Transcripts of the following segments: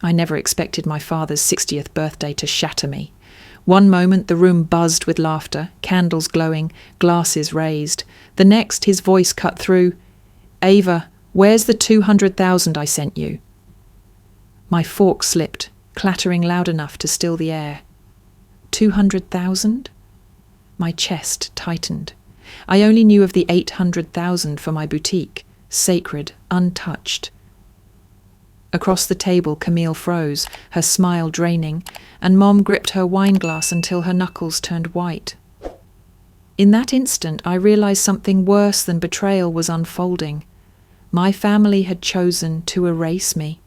I never expected my father's 60th birthday to shatter me. One moment the room buzzed with laughter, candles glowing, glasses raised. The next his voice cut through. "Ava, where's the 200,000 I sent you?" My fork slipped, clattering loud enough to still the air. 200,000? My chest tightened. I only knew of the 800,000 for my boutique, sacred, untouched. Across the table, Camille froze, her smile draining, and Mom gripped her wine glass until her knuckles turned white. In that instant, I realized something worse than betrayal was unfolding. My family had chosen to erase me.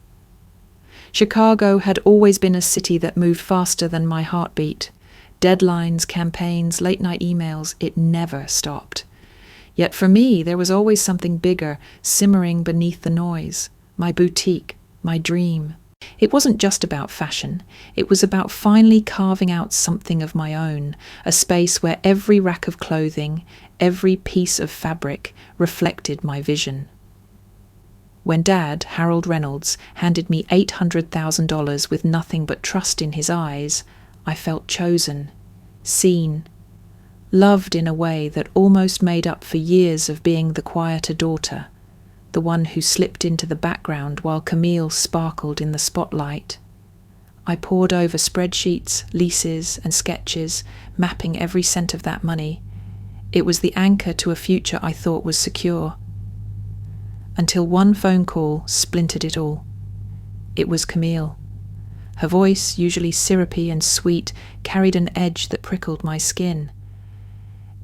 Chicago had always been a city that moved faster than my heartbeat. Deadlines, campaigns, late-night emails, it never stopped. Yet for me, there was always something bigger, simmering beneath the noise. My boutique, my dream. It wasn't just about fashion. It was about finally carving out something of my own, a space where every rack of clothing, every piece of fabric reflected my vision. When Dad, Harold Reynolds, handed me $800,000 with nothing but trust in his eyes, I felt chosen, seen, loved in a way that almost made up for years of being the quieter daughter, the one who slipped into the background while Camille sparkled in the spotlight. I pored over spreadsheets, leases, and sketches, mapping every cent of that money. It was the anchor to a future I thought was secure. Until one phone call splintered it all. It was Camille. Her voice, usually syrupy and sweet, carried an edge that prickled my skin.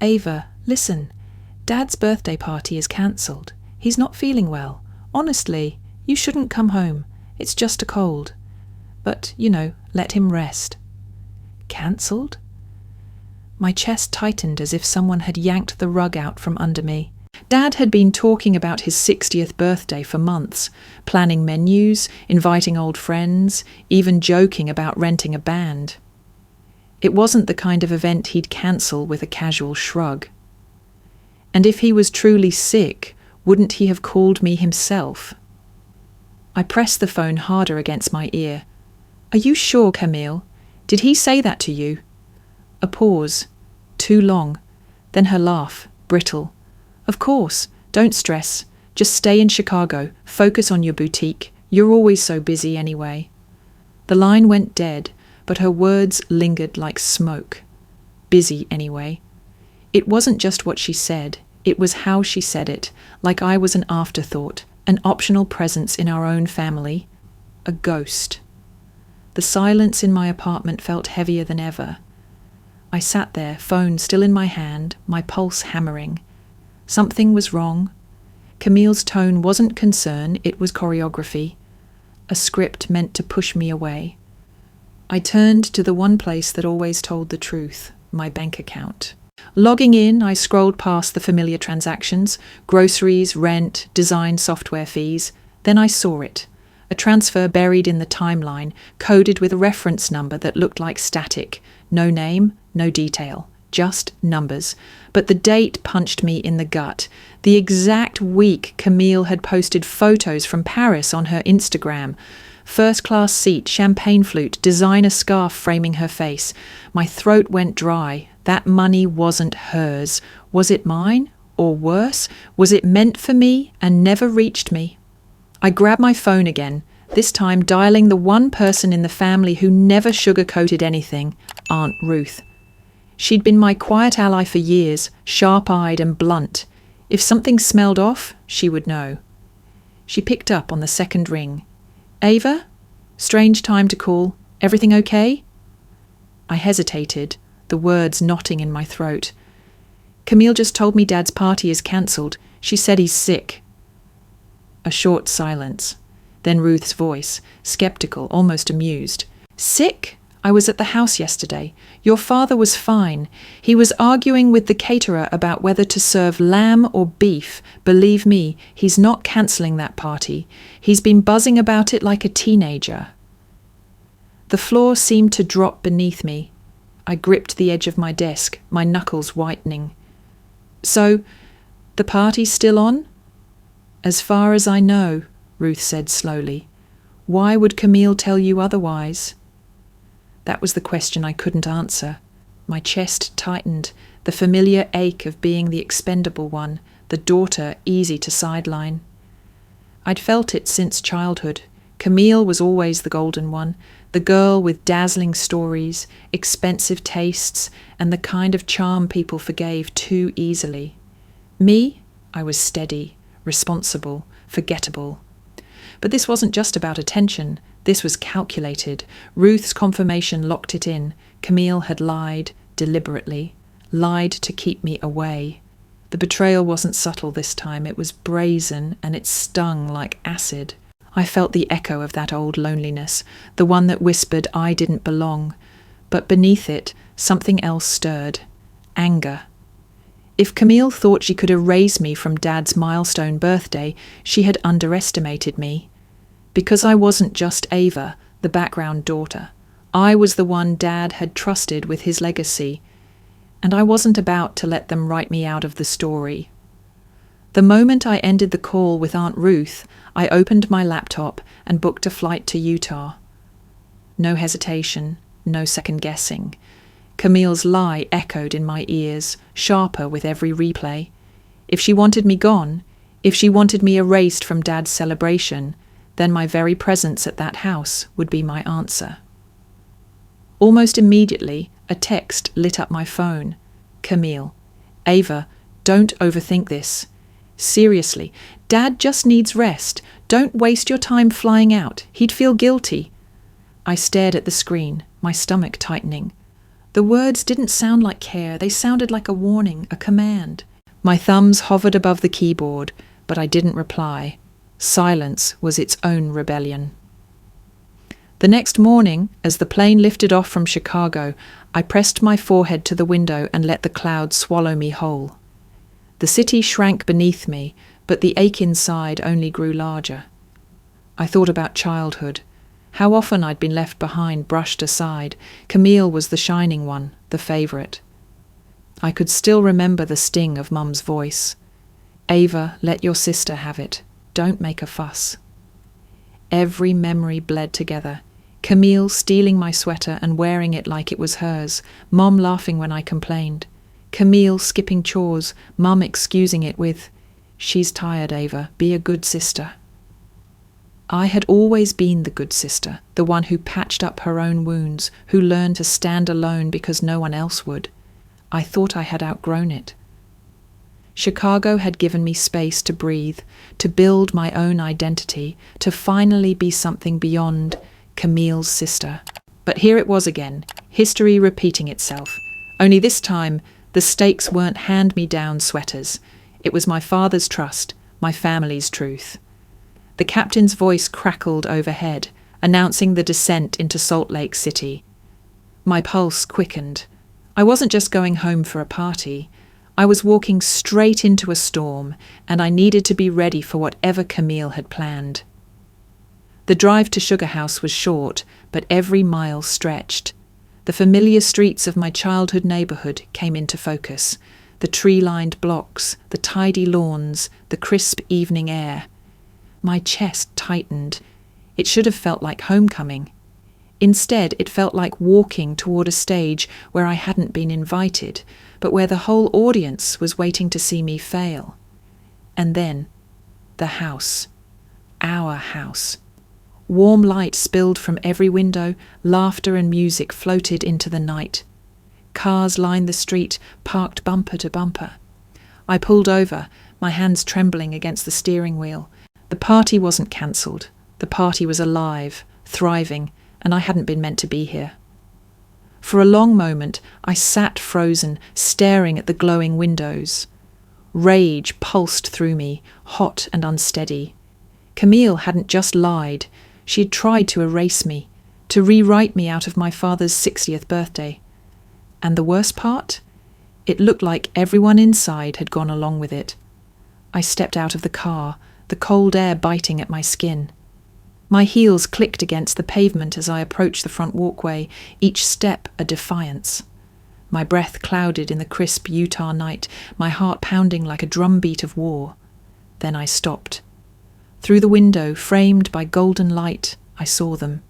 "Ava, listen. Dad's birthday party is cancelled. He's not feeling well. Honestly, you shouldn't come home. It's just a cold. But, let him rest." Cancelled? My chest tightened as if someone had yanked the rug out from under me. Dad had been talking about his 60th birthday for months, planning menus, inviting old friends, even joking about renting a band. It wasn't the kind of event he'd cancel with a casual shrug. And if he was truly sick, wouldn't he have called me himself? I pressed the phone harder against my ear. "Are you sure, Camille? Did he say that to you?" A pause. Too long. Then her laugh, brittle. "Of course. Don't stress. Just stay in Chicago. Focus on your boutique. You're always so busy anyway." The line went dead, but her words lingered like smoke. Busy anyway. It wasn't just what she said. It was how she said it, like I was an afterthought, an optional presence in our own family, a ghost. The silence in my apartment felt heavier than ever. I sat there, phone still in my hand, my pulse hammering. Something was wrong. Camille's tone wasn't concern, it was choreography. A script meant to push me away. I turned to the one place that always told the truth, my bank account. Logging in, I scrolled past the familiar transactions, groceries, rent, design software fees. Then I saw it. A transfer buried in the timeline, coded with a reference number that looked like static. No name, no detail, just numbers. But the date punched me in the gut. The exact week Camille had posted photos from Paris on her Instagram. First-class seat, champagne flute, designer scarf framing her face. My throat went dry. That money wasn't hers. Was it mine? Or worse, was it meant for me and never reached me? I grabbed my phone again, this time dialing the one person in the family who never sugarcoated anything, Aunt Ruth. She'd been my quiet ally for years, sharp-eyed and blunt. If something smelled off, she would know. She picked up on the second ring. "Ava? Strange time to call. Everything okay?" I hesitated, the words knotting in my throat. "Camille just told me Dad's party is cancelled. She said he's sick." A short silence. Then Ruth's voice, skeptical, almost amused. "Sick? I was at the house yesterday. Your father was fine. He was arguing with the caterer about whether to serve lamb or beef. Believe me, he's not cancelling that party. He's been buzzing about it like a teenager." The floor seemed to drop beneath me. I gripped the edge of my desk, my knuckles whitening. "So, the party's still on?" "As far as I know," Ruth said slowly. Why would Camille tell you otherwise? That was the question I couldn't answer. My chest tightened, the familiar ache of being the expendable one, the daughter easy to sideline. I'd felt it since childhood. Camille was always the golden one, the girl with dazzling stories, expensive tastes, and the kind of charm people forgave too easily. Me? I was steady, responsible, forgettable. But this wasn't just about attention. This was calculated. Ruth's confirmation locked it in. Camille had lied, deliberately, lied to keep me away. The betrayal wasn't subtle this time. It was brazen, and it stung like acid. I felt the echo of that old loneliness, the one that whispered I didn't belong. But beneath it, something else stirred. Anger. If Camille thought she could erase me from Dad's milestone birthday, she had underestimated me. Because I wasn't just Ava, the background daughter. I was the one Dad had trusted with his legacy, and I wasn't about to let them write me out of the story. The moment I ended the call with Aunt Ruth, I opened my laptop and booked a flight to Utah. No hesitation, no second-guessing. Camille's lie echoed in my ears, sharper with every replay. If she wanted me gone, if she wanted me erased from Dad's celebration, then my very presence at that house would be my answer. Almost immediately, a text lit up my phone. Camille. Ava, don't overthink this. Seriously, Dad just needs rest. Don't waste your time flying out. He'd feel guilty. I stared at the screen, my stomach tightening. The words didn't sound like care. They sounded like a warning, a command. My thumbs hovered above the keyboard, but I didn't reply. Silence was its own rebellion. The next morning, as the plane lifted off from Chicago, I pressed my forehead to the window and let the clouds swallow me whole. The city shrank beneath me, but the ache inside only grew larger. I thought about childhood, how often I'd been left behind, brushed aside. Camille was the shining one, the favourite. I could still remember the sting of Mum's voice. Ava, let your sister have it. Don't make a fuss. Every memory bled together. Camille stealing my sweater and wearing it like it was hers, Mum laughing when I complained. Camille skipping chores, Mum excusing it with, "She's tired, Ava, be a good sister." I had always been the good sister, the one who patched up her own wounds, who learned to stand alone because no one else would. I thought I had outgrown it. Chicago had given me space to breathe, to build my own identity, to finally be something beyond Camille's sister. But here it was again, history repeating itself. Only this time, the stakes weren't hand-me-down sweaters. It was my father's trust, my family's truth. The captain's voice crackled overhead, announcing the descent into Salt Lake City. My pulse quickened. I wasn't just going home for a party. I was walking straight into a storm, and I needed to be ready for whatever Camille had planned. The drive to Sugar House was short, but every mile stretched. The familiar streets of my childhood neighbourhood came into focus. The tree-lined blocks, the tidy lawns, the crisp evening air. My chest tightened. It should have felt like homecoming. Instead, it felt like walking toward a stage where I hadn't been invited, but where the whole audience was waiting to see me fail. And then, the house. Our house. Warm light spilled from every window, laughter and music floated into the night. Cars lined the street, parked bumper to bumper. I pulled over, my hands trembling against the steering wheel. The party wasn't cancelled. The party was alive, thriving, and I hadn't been meant to be here. For a long moment, I sat frozen, staring at the glowing windows. Rage pulsed through me, hot and unsteady. Camille hadn't just lied. She had tried to erase me, to rewrite me out of my father's 60th birthday. And the worst part? It looked like everyone inside had gone along with it. I stepped out of the car, the cold air biting at my skin. My heels clicked against the pavement as I approached the front walkway, each step a defiance. My breath clouded in the crisp Utah night, my heart pounding like a drumbeat of war. Then I stopped. Through the window, framed by golden light, I I saw them.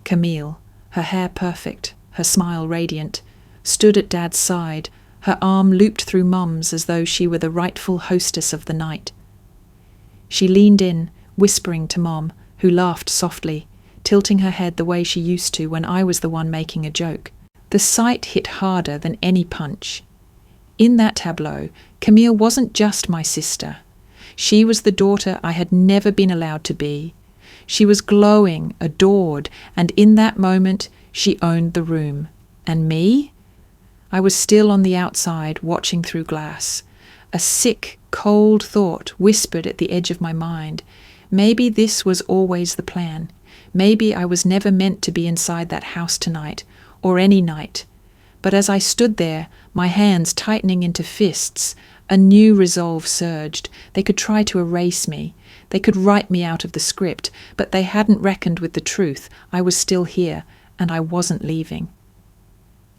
Camille, her hair perfect, her smile radiant, stood at Dad's side, her arm looped through Mum's as though she were the rightful hostess of the night. She leaned in, whispering to Mom, who laughed softly, tilting her head the way she used to when I was the one making a joke. The sight hit harder than any punch. In that tableau, Camille wasn't just my sister. She was the daughter I had never been allowed to be. She was glowing, adored, and in that moment, she owned the room. And me? I was still on the outside, watching through glass. A sick, cold thought whispered at the edge of my mind. Maybe this was always the plan. Maybe I was never meant to be inside that house tonight, or any night. But as I stood there, my hands tightening into fists, a new resolve surged. They could try to erase me. They could write me out of the script, but they hadn't reckoned with the truth. I was still here, and I wasn't leaving.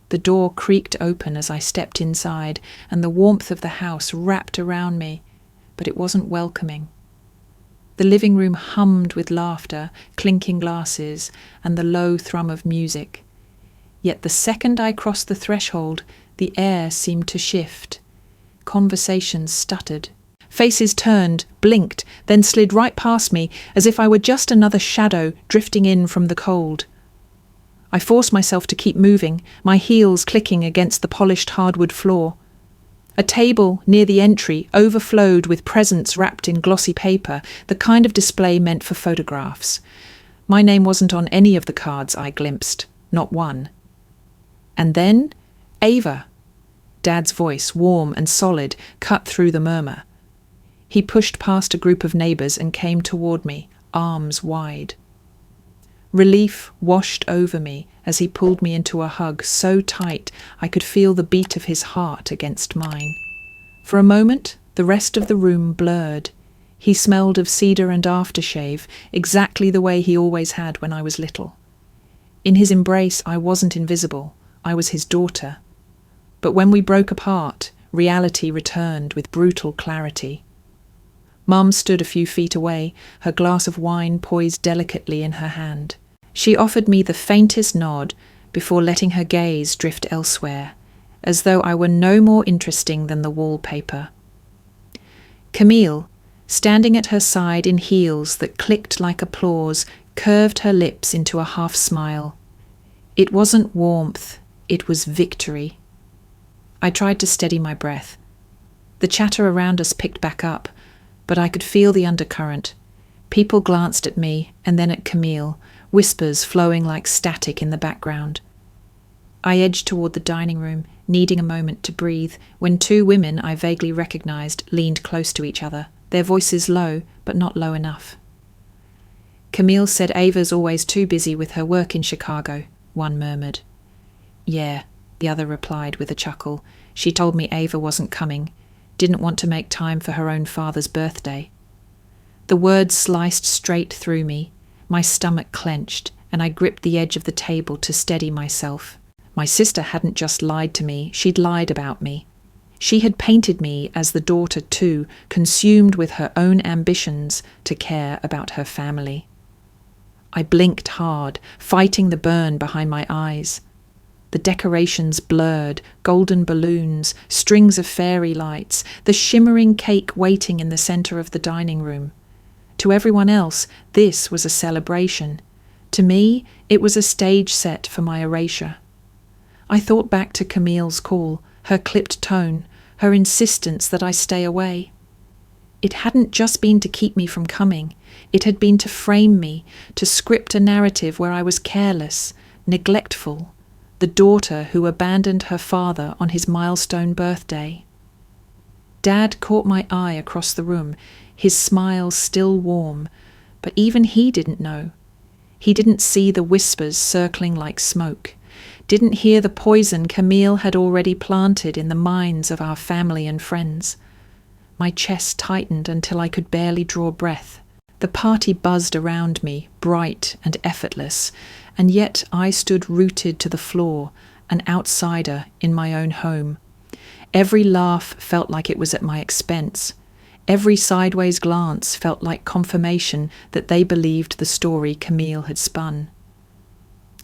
The door creaked open as I stepped inside, and the warmth of the house wrapped around me, but it wasn't welcoming. The living room hummed with laughter, clinking glasses, and the low thrum of music. Yet the second I crossed the threshold, the air seemed to shift. Conversations stuttered. Faces turned, blinked, then slid right past me, as if I were just another shadow drifting in from the cold. I forced myself to keep moving, my heels clicking against the polished hardwood floor. A table near the entry overflowed with presents wrapped in glossy paper, the kind of display meant for photographs. My name wasn't on any of the cards I glimpsed, not one. And then, Ava. Dad's voice, warm and solid, cut through the murmur. He pushed past a group of neighbours and came toward me, arms wide. Relief washed over me as he pulled me into a hug so tight I could feel the beat of his heart against mine. For a moment, the rest of the room blurred. He smelled of cedar and aftershave, exactly the way he always had when I was little. In his embrace, I wasn't invisible. I was his daughter. But when we broke apart, reality returned with brutal clarity. Mum stood a few feet away, her glass of wine poised delicately in her hand. She offered me the faintest nod before letting her gaze drift elsewhere, as though I were no more interesting than the wallpaper. Camille, standing at her side in heels that clicked like applause, curved her lips into a half-smile. It wasn't warmth, it was victory. I tried to steady my breath. The chatter around us picked back up, but I could feel the undercurrent. People glanced at me and then at Camille, whispers flowing like static in the background. I edged toward the dining room, needing a moment to breathe, when two women I vaguely recognized leaned close to each other, their voices low, but not low enough. Camille said Ava's always too busy with her work in Chicago, one murmured. Yeah, the other replied with a chuckle. She told me Ava wasn't coming, didn't want to make time for her own father's birthday. The words sliced straight through me. My stomach clenched, and I gripped the edge of the table to steady myself. My sister hadn't just lied to me, she'd lied about me. She had painted me as the daughter too, consumed with her own ambitions to care about her family. I blinked hard, fighting the burn behind my eyes. The decorations blurred, golden balloons, strings of fairy lights, the shimmering cake waiting in the centre of the dining room. To everyone else, this was a celebration. To me, it was a stage set for my erasure. I thought back to Camille's call, her clipped tone, her insistence that I stay away. It hadn't just been to keep me from coming. It had been to frame me, to script a narrative where I was careless, neglectful, the daughter who abandoned her father on his milestone birthday. Dad caught my eye across the room, his smile still warm, but even he didn't know. He didn't see the whispers circling like smoke, didn't hear the poison Camille had already planted in the minds of our family and friends. My chest tightened until I could barely draw breath. The party buzzed around me, bright and effortless, and yet I stood rooted to the floor, an outsider in my own home. Every laugh felt like it was at my expense. Every sideways glance felt like confirmation that they believed the story Camille had spun.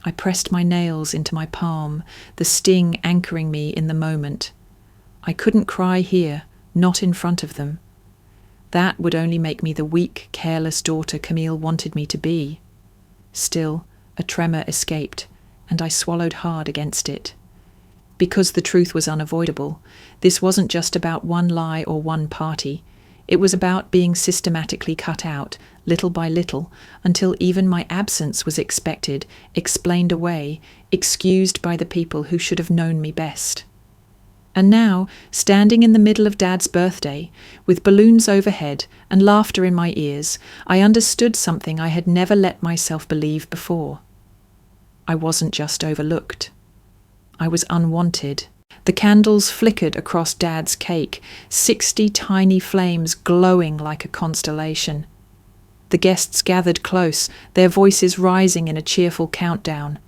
I pressed my nails into my palm, the sting anchoring me in the moment. I couldn't cry here, not in front of them. That would only make me the weak, careless daughter Camille wanted me to be. Still, a tremor escaped, and I swallowed hard against it. Because the truth was unavoidable, this wasn't just about one lie or one party. It was about being systematically cut out, little by little, until even my absence was expected, explained away, excused by the people who should have known me best. And now, standing in the middle of Dad's birthday, with balloons overhead and laughter in my ears, I understood something I had never let myself believe before. I wasn't just overlooked. I was unwanted. The candles flickered across Dad's cake, 60 tiny flames glowing like a constellation. The guests gathered close, their voices rising in a cheerful countdown.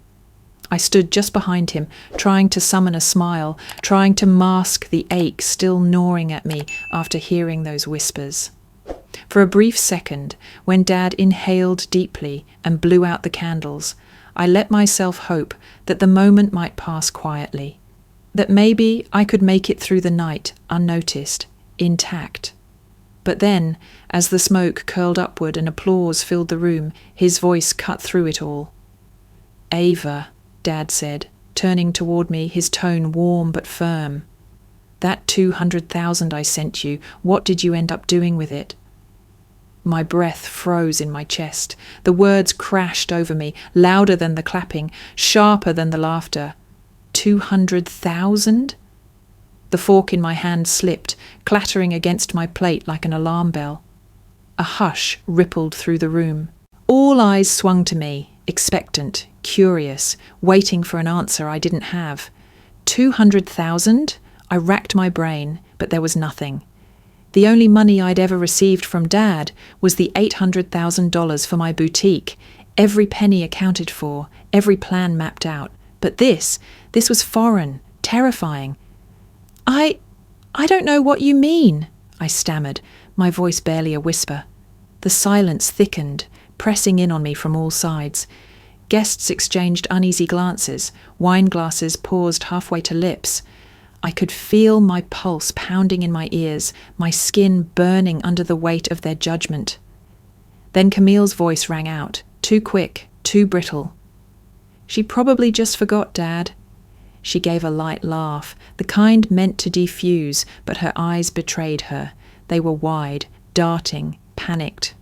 I stood just behind him, trying to summon a smile, trying to mask the ache still gnawing at me after hearing those whispers. For a brief second, when Dad inhaled deeply and blew out the candles, I let myself hope that the moment might pass quietly, that maybe I could make it through the night unnoticed, intact. But then, as the smoke curled upward and applause filled the room, his voice cut through it all. "Ava," Dad said, turning toward me, his tone warm but firm. "That 200,000 I sent you, what did you end up doing with it?" My breath froze in my chest. The words crashed over me, louder than the clapping, sharper than the laughter. 200,000? The fork in my hand slipped, clattering against my plate like an alarm bell. A hush rippled through the room. All eyes swung to me, expectant, curious, waiting for an answer I didn't have. 200,000? I racked my brain, but there was nothing. The only money I'd ever received from Dad was the $800,000 for my boutique, every penny accounted for, every plan mapped out. But this was foreign, terrifying. I don't know what you mean," I stammered, my voice barely a whisper. The silence thickened, pressing in on me from all sides. Guests exchanged uneasy glances, wine glasses paused halfway to lips. I could feel my pulse pounding in my ears, my skin burning under the weight of their judgment. Then Camille's voice rang out, too quick, too brittle. "She probably just forgot, Dad." She gave a light laugh, the kind meant to defuse, but her eyes betrayed her. They were wide, darting, panicked.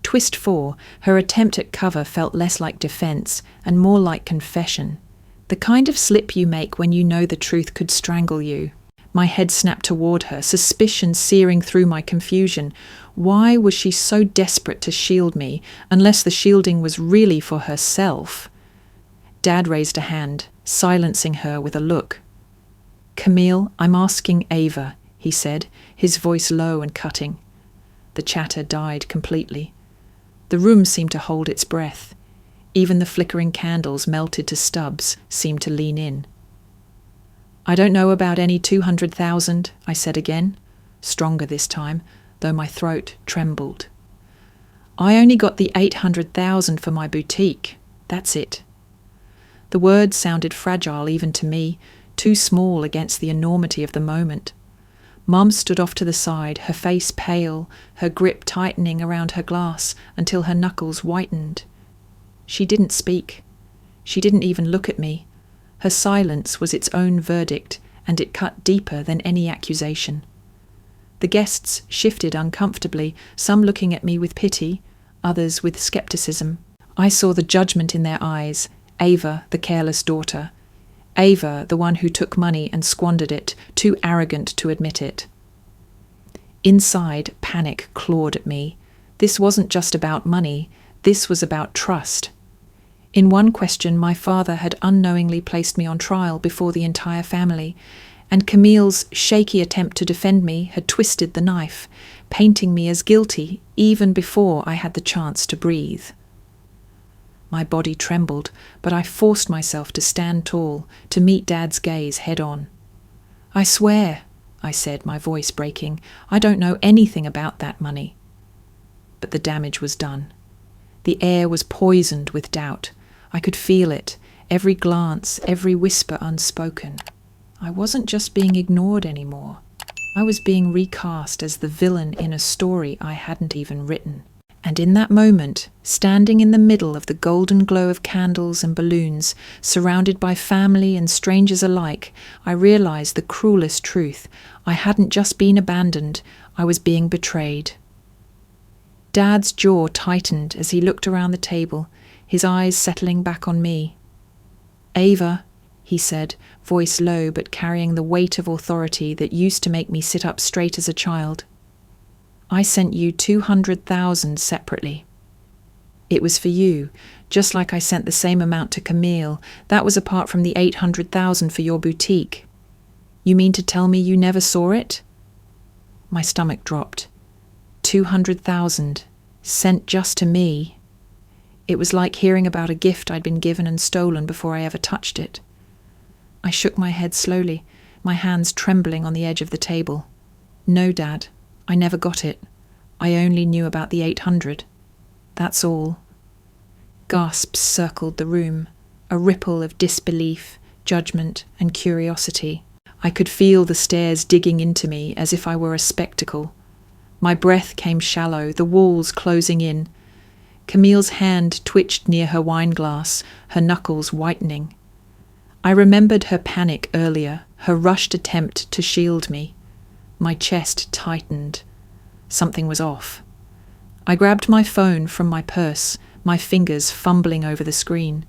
Twist 4, her attempt at cover felt less like defense and more like confession. The kind of slip you make when you know the truth could strangle you. My head snapped toward her, suspicion searing through my confusion. Why was she so desperate to shield me, unless the shielding was really for herself? Dad raised a hand, silencing her with a look. "Camille, I'm asking Ava," he said, his voice low and cutting. The chatter died completely. The room seemed to hold its breath. Even the flickering candles melted to stubs, seemed to lean in. "I don't know about any 200,000, I said again, stronger this time, though my throat trembled. "I only got the 800,000 for my boutique. That's it." The words sounded fragile even to me, too small against the enormity of the moment. Mum stood off to the side, her face pale, her grip tightening around her glass until her knuckles whitened. She didn't speak. She didn't even look at me. Her silence was its own verdict, and it cut deeper than any accusation. The guests shifted uncomfortably, some looking at me with pity, others with skepticism. I saw the judgment in their eyes. Ava, the careless daughter. Ava, the one who took money and squandered it, too arrogant to admit it. Inside, panic clawed at me. This wasn't just about money. This was about trust. In one question, my father had unknowingly placed me on trial before the entire family, and Camille's shaky attempt to defend me had twisted the knife, painting me as guilty even before I had the chance to breathe. My body trembled, but I forced myself to stand tall, to meet Dad's gaze head on. "I swear, I said, my voice breaking. I don't know anything about that money. But the damage was done. The air was poisoned with doubt. I could feel it, every glance, every whisper unspoken. I wasn't just being ignored anymore. I was being recast as the villain in a story I hadn't even written. And in that moment, standing in the middle of the golden glow of candles and balloons, surrounded by family and strangers alike, I realized the cruelest truth. I hadn't just been abandoned, I was being betrayed. Dad's jaw tightened as he looked around the table, his eyes settling back on me. "Ava," he said, voice low but carrying the weight of authority that used to make me sit up straight as a child. "I sent you 200,000 separately. It was for you, just like I sent the same amount to Camille. That was apart from the 800,000 for your boutique. You mean to tell me you never saw it?" My stomach dropped. 200,000, sent just to me. It was like hearing about a gift I'd been given and stolen before I ever touched it. I shook my head slowly, my hands trembling on the edge of the table. "No, Dad, I never got it. I only knew about the 800. That's all." Gasps circled the room, a ripple of disbelief, judgment, and curiosity. I could feel the stares digging into me as if I were a spectacle. My breath came shallow, the walls closing in. Camille's hand twitched near her wineglass, her knuckles whitening. I remembered her panic earlier, her rushed attempt to shield me. My chest tightened. Something was off. I grabbed my phone from my purse, my fingers fumbling over the screen.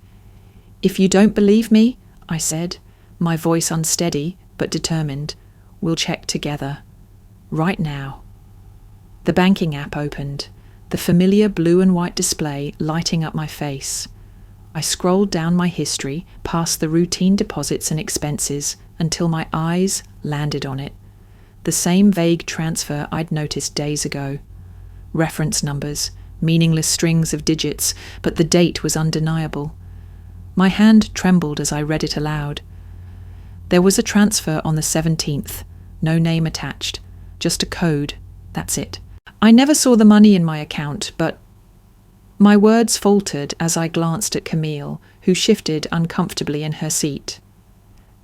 "If you don't believe me," I said, my voice unsteady but determined, "we'll check together. Right now." The banking app opened, the familiar blue and white display lighting up my face. I scrolled down my history, past the routine deposits and expenses, until my eyes landed on it. The same vague transfer I'd noticed days ago. Reference numbers, meaningless strings of digits, but the date was undeniable. My hand trembled as I read it aloud. There was a transfer on the 17th, no name attached, just a code, that's it. I never saw the money in my account, but... My words faltered as I glanced at Camille, who shifted uncomfortably in her seat.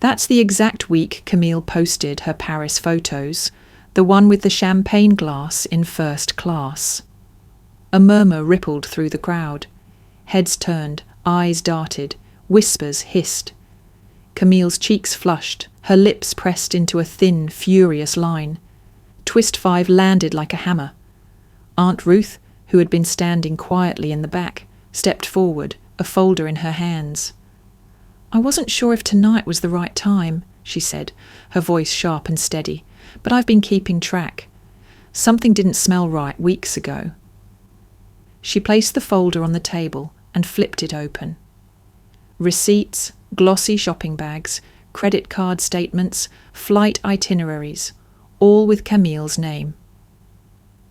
That's the exact week Camille posted her Paris photos, the one with the champagne glass in first class. A murmur rippled through the crowd. Heads turned, eyes darted, whispers hissed. Camille's cheeks flushed, her lips pressed into a thin, furious line. Twist 5 landed like a hammer. Aunt Ruth, who had been standing quietly in the back, stepped forward, a folder in her hands. "I wasn't sure if tonight was the right time," she said, her voice sharp and steady, "but I've been keeping track. Something didn't smell right weeks ago." She placed the folder on the table and flipped it open. Receipts, glossy shopping bags, credit card statements, flight itineraries, all with Camille's name.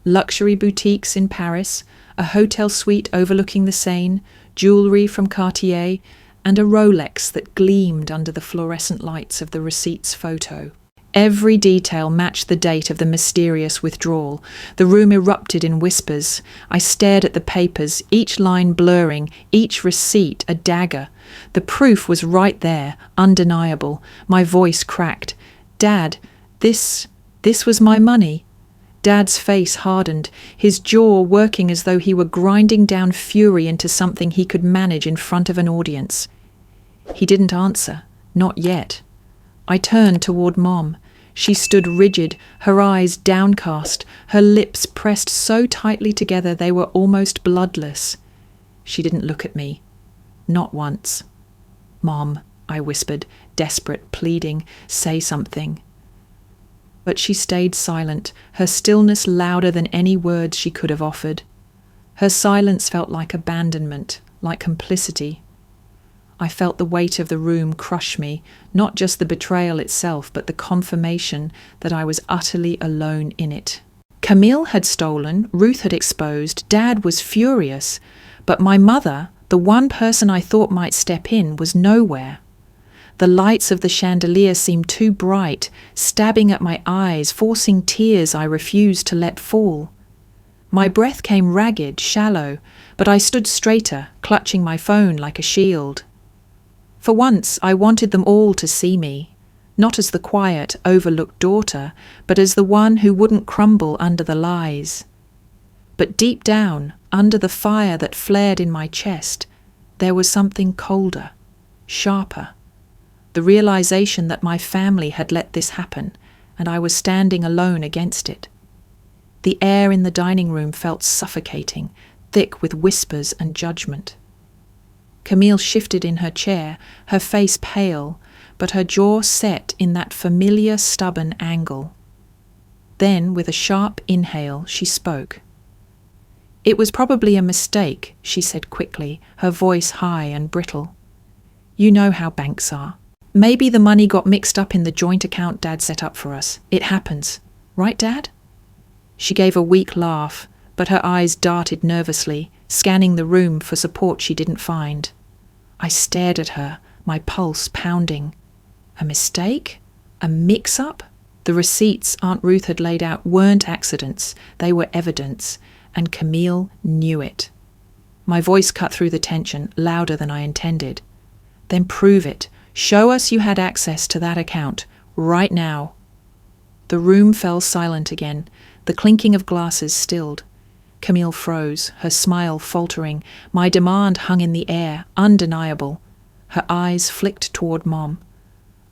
Luxury boutiques in Paris, a hotel suite overlooking the Seine, jewellery from Cartier, and a Rolex that gleamed under the fluorescent lights of the receipt's photo. Every detail matched the date of the mysterious withdrawal. The room erupted in whispers. I stared at the papers, each line blurring, each receipt a dagger. The proof was right there, undeniable. My voice cracked. "Dad, this was my money." Dad's face hardened, his jaw working as though he were grinding down fury into something he could manage in front of an audience. He didn't answer, not yet. I turned toward Mom. She stood rigid, her eyes downcast, her lips pressed so tightly together they were almost bloodless. She didn't look at me. Not once. "Mom," I whispered, desperate, pleading, "say something." But she stayed silent, her stillness louder than any words she could have offered. Her silence felt like abandonment, like complicity. I felt the weight of the room crush me, not just the betrayal itself, but the confirmation that I was utterly alone in it. Camille had stolen, Ruth had exposed, Dad was furious, but my mother, the one person I thought might step in, was nowhere. The lights of the chandelier seemed too bright, stabbing at my eyes, forcing tears I refused to let fall. My breath came ragged, shallow, but I stood straighter, clutching my phone like a shield. For once, I wanted them all to see me, not as the quiet, overlooked daughter, but as the one who wouldn't crumble under the lies. But deep down, under the fire that flared in my chest, there was something colder, sharper. The realization that my family had let this happen, and I was standing alone against it. The air in the dining room felt suffocating, thick with whispers and judgment. Camille shifted in her chair, her face pale, but her jaw set in that familiar stubborn angle. Then, with a sharp inhale, she spoke. "It was probably a mistake," she said quickly, her voice high and brittle. "You know how banks are. Maybe the money got mixed up in the joint account Dad set up for us. It happens. Right, Dad?" She gave a weak laugh, but her eyes darted nervously, scanning the room for support she didn't find. I stared at her, my pulse pounding. A mistake? A mix-up? The receipts Aunt Ruth had laid out weren't accidents, they were evidence, and Camille knew it. My voice cut through the tension, louder than I intended. "Then prove it. Show us you had access to that account, right now." The room fell silent again, the clinking of glasses stilled. Camille froze, her smile faltering. My demand hung in the air, undeniable. Her eyes flicked toward Mom.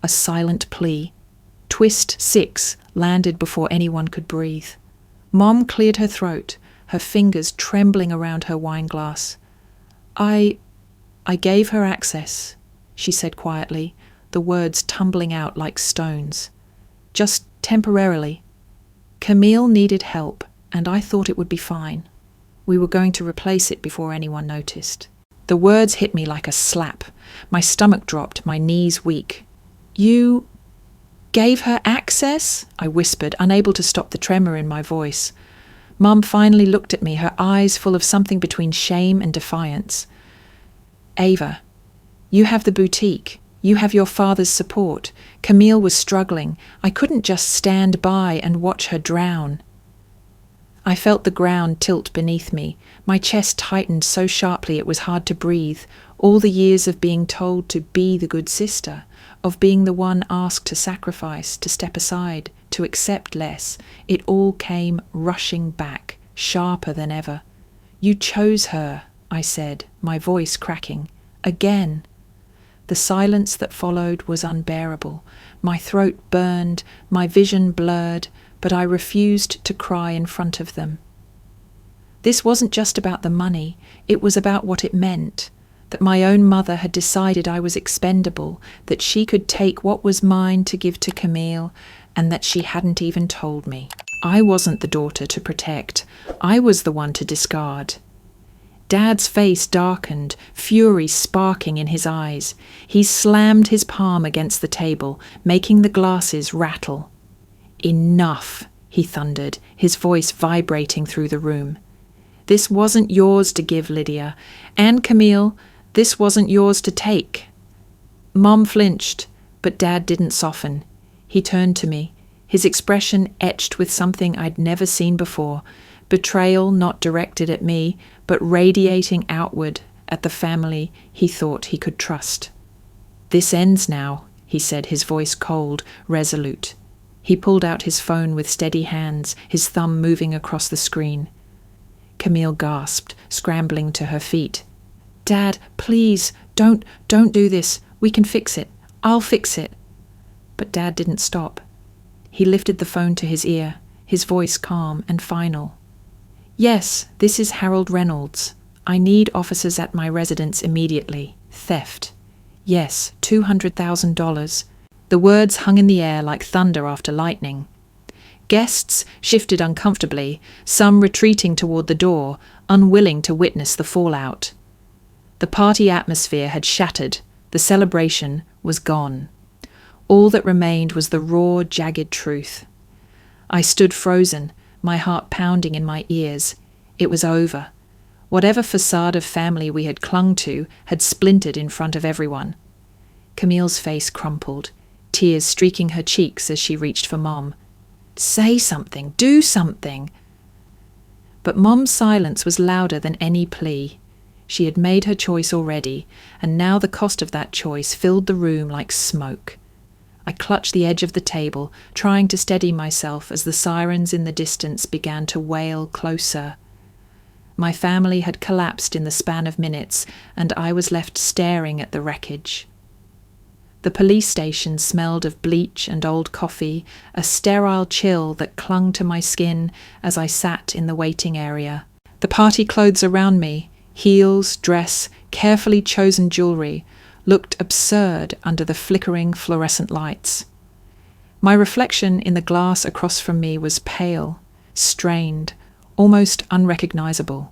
A silent plea. Twist 6 landed before anyone could breathe. Mom cleared her throat, her fingers trembling around her wine glass. I gave her access," she said quietly, the words tumbling out like stones. "Just temporarily. Camille needed help, and I thought it would be fine. We were going to replace it before anyone noticed." The words hit me like a slap. My stomach dropped, my knees weak. "You gave her access?" I whispered, unable to stop the tremor in my voice. Mum finally looked at me, her eyes full of something between shame and defiance. "Ava, you have the boutique. You have your father's support. Camille was struggling. I couldn't just stand by and watch her drown." I felt the ground tilt beneath me. My chest tightened so sharply it was hard to breathe. All the years of being told to be the good sister, of being the one asked to sacrifice, to step aside, to accept less, it all came rushing back, sharper than ever. "You chose her," I said, my voice cracking. "Again." The silence that followed was unbearable. My throat burned, my vision blurred, but I refused to cry in front of them. This wasn't just about the money, it was about what it meant. That my own mother had decided I was expendable, that she could take what was mine to give to Camille, and that she hadn't even told me. I wasn't the daughter to protect, I was the one to discard. Dad's face darkened, fury sparking in his eyes. He slammed his palm against the table, making the glasses rattle. "Enough," he thundered, his voice vibrating through the room. "This wasn't yours to give, Lydia. And Camille, this wasn't yours to take." Mom flinched, but Dad didn't soften. He turned to me, his expression etched with something I'd never seen before. Betrayal not directed at me, but radiating outward at the family he thought he could trust. "This ends now," he said, his voice cold, resolute. He pulled out his phone with steady hands, his thumb moving across the screen. Camille gasped, scrambling to her feet. "Dad, please, don't do this. We can fix it. I'll fix it." But Dad didn't stop. He lifted the phone to his ear, his voice calm and final. "Yes, this is Harold Reynolds. I need officers at my residence immediately. Theft. Yes, $200,000. The words hung in the air like thunder after lightning. Guests shifted uncomfortably, some retreating toward the door, unwilling to witness the fallout. The party atmosphere had shattered. The celebration was gone. All that remained was the raw, jagged truth. I stood frozen, my heart pounding in my ears. It was over. Whatever facade of family we had clung to had splintered in front of everyone. Camille's face crumpled, tears streaking her cheeks as she reached for Mom. "Say something, do something." But Mom's silence was louder than any plea. She had made her choice already, and now the cost of that choice filled the room like smoke. I clutched the edge of the table, trying to steady myself as the sirens in the distance began to wail closer. My family had collapsed in the span of minutes, and I was left staring at the wreckage. The police station smelled of bleach and old coffee, a sterile chill that clung to my skin as I sat in the waiting area. The party clothes around me, heels, dress, carefully chosen jewellery, looked absurd under the flickering fluorescent lights. My reflection in the glass across from me was pale, strained, almost unrecognisable.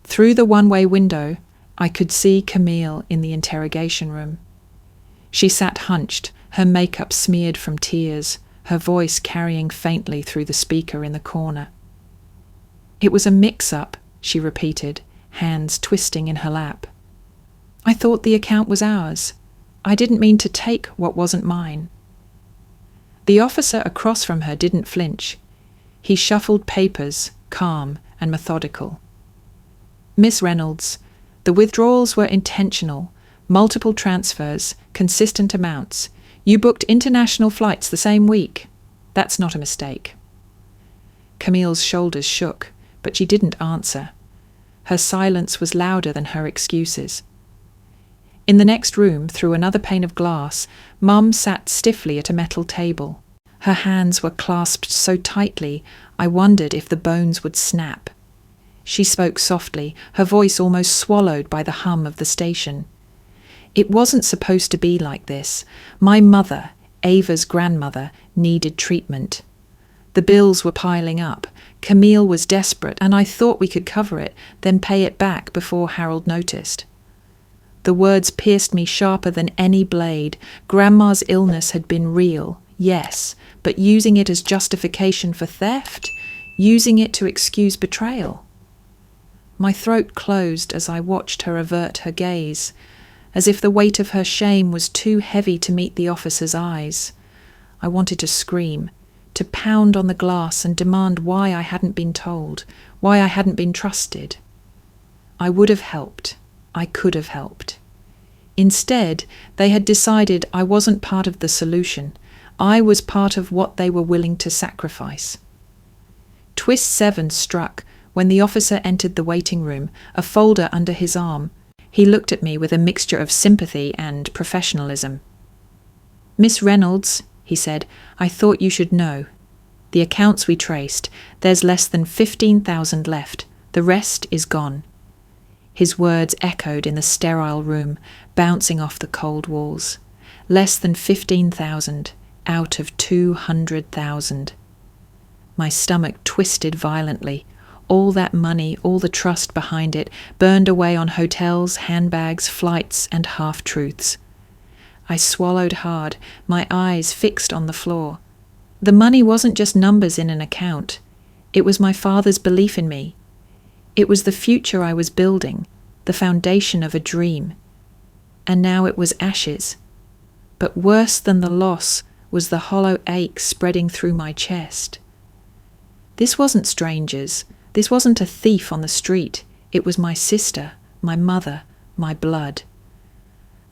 Through the one-way window, I could see Camille in the interrogation room. She sat hunched, her makeup smeared from tears, her voice carrying faintly through the speaker in the corner. "It was a mix-up," she repeated, hands twisting in her lap. "I thought the account was ours. I didn't mean to take what wasn't mine." The officer across from her didn't flinch. He shuffled papers, calm and methodical. "Miss Reynolds, the withdrawals were intentional. Multiple transfers, consistent amounts. You booked international flights the same week. That's not a mistake." Camille's shoulders shook, but she didn't answer. Her silence was louder than her excuses. In the next room, through another pane of glass, Mum sat stiffly at a metal table. Her hands were clasped so tightly, I wondered if the bones would snap. She spoke softly, her voice almost swallowed by the hum of the station. "It wasn't supposed to be like this. My mother, Ava's grandmother, needed treatment. The bills were piling up. Camille was desperate, and I thought we could cover it, then pay it back before Harold noticed." The words pierced me sharper than any blade. Grandma's illness had been real, yes, but using it as justification for theft? Using it to excuse betrayal? My throat closed as I watched her avert her gaze, as if the weight of her shame was too heavy to meet the officer's eyes. I wanted to scream, to pound on the glass and demand why I hadn't been told, why I hadn't been trusted. I would have helped. I could have helped. Instead, they had decided I wasn't part of the solution. I was part of what they were willing to sacrifice. Twist 7 struck when the officer entered the waiting room, a folder under his arm. He looked at me with a mixture of sympathy and professionalism. "Miss Reynolds," he said, "I thought you should know. The accounts we traced, there's less than 15,000 left. The rest is gone." His words echoed in the sterile room, bouncing off the cold walls. Less than 15,000, out of 200,000. My stomach twisted violently. All that money, all the trust behind it, burned away on hotels, handbags, flights, and half-truths. I swallowed hard, my eyes fixed on the floor. The money wasn't just numbers in an account. It was my father's belief in me. It was the future I was building, the foundation of a dream. And now it was ashes. But worse than the loss was the hollow ache spreading through my chest. This wasn't strangers. This wasn't a thief on the street. It was my sister, my mother, my blood.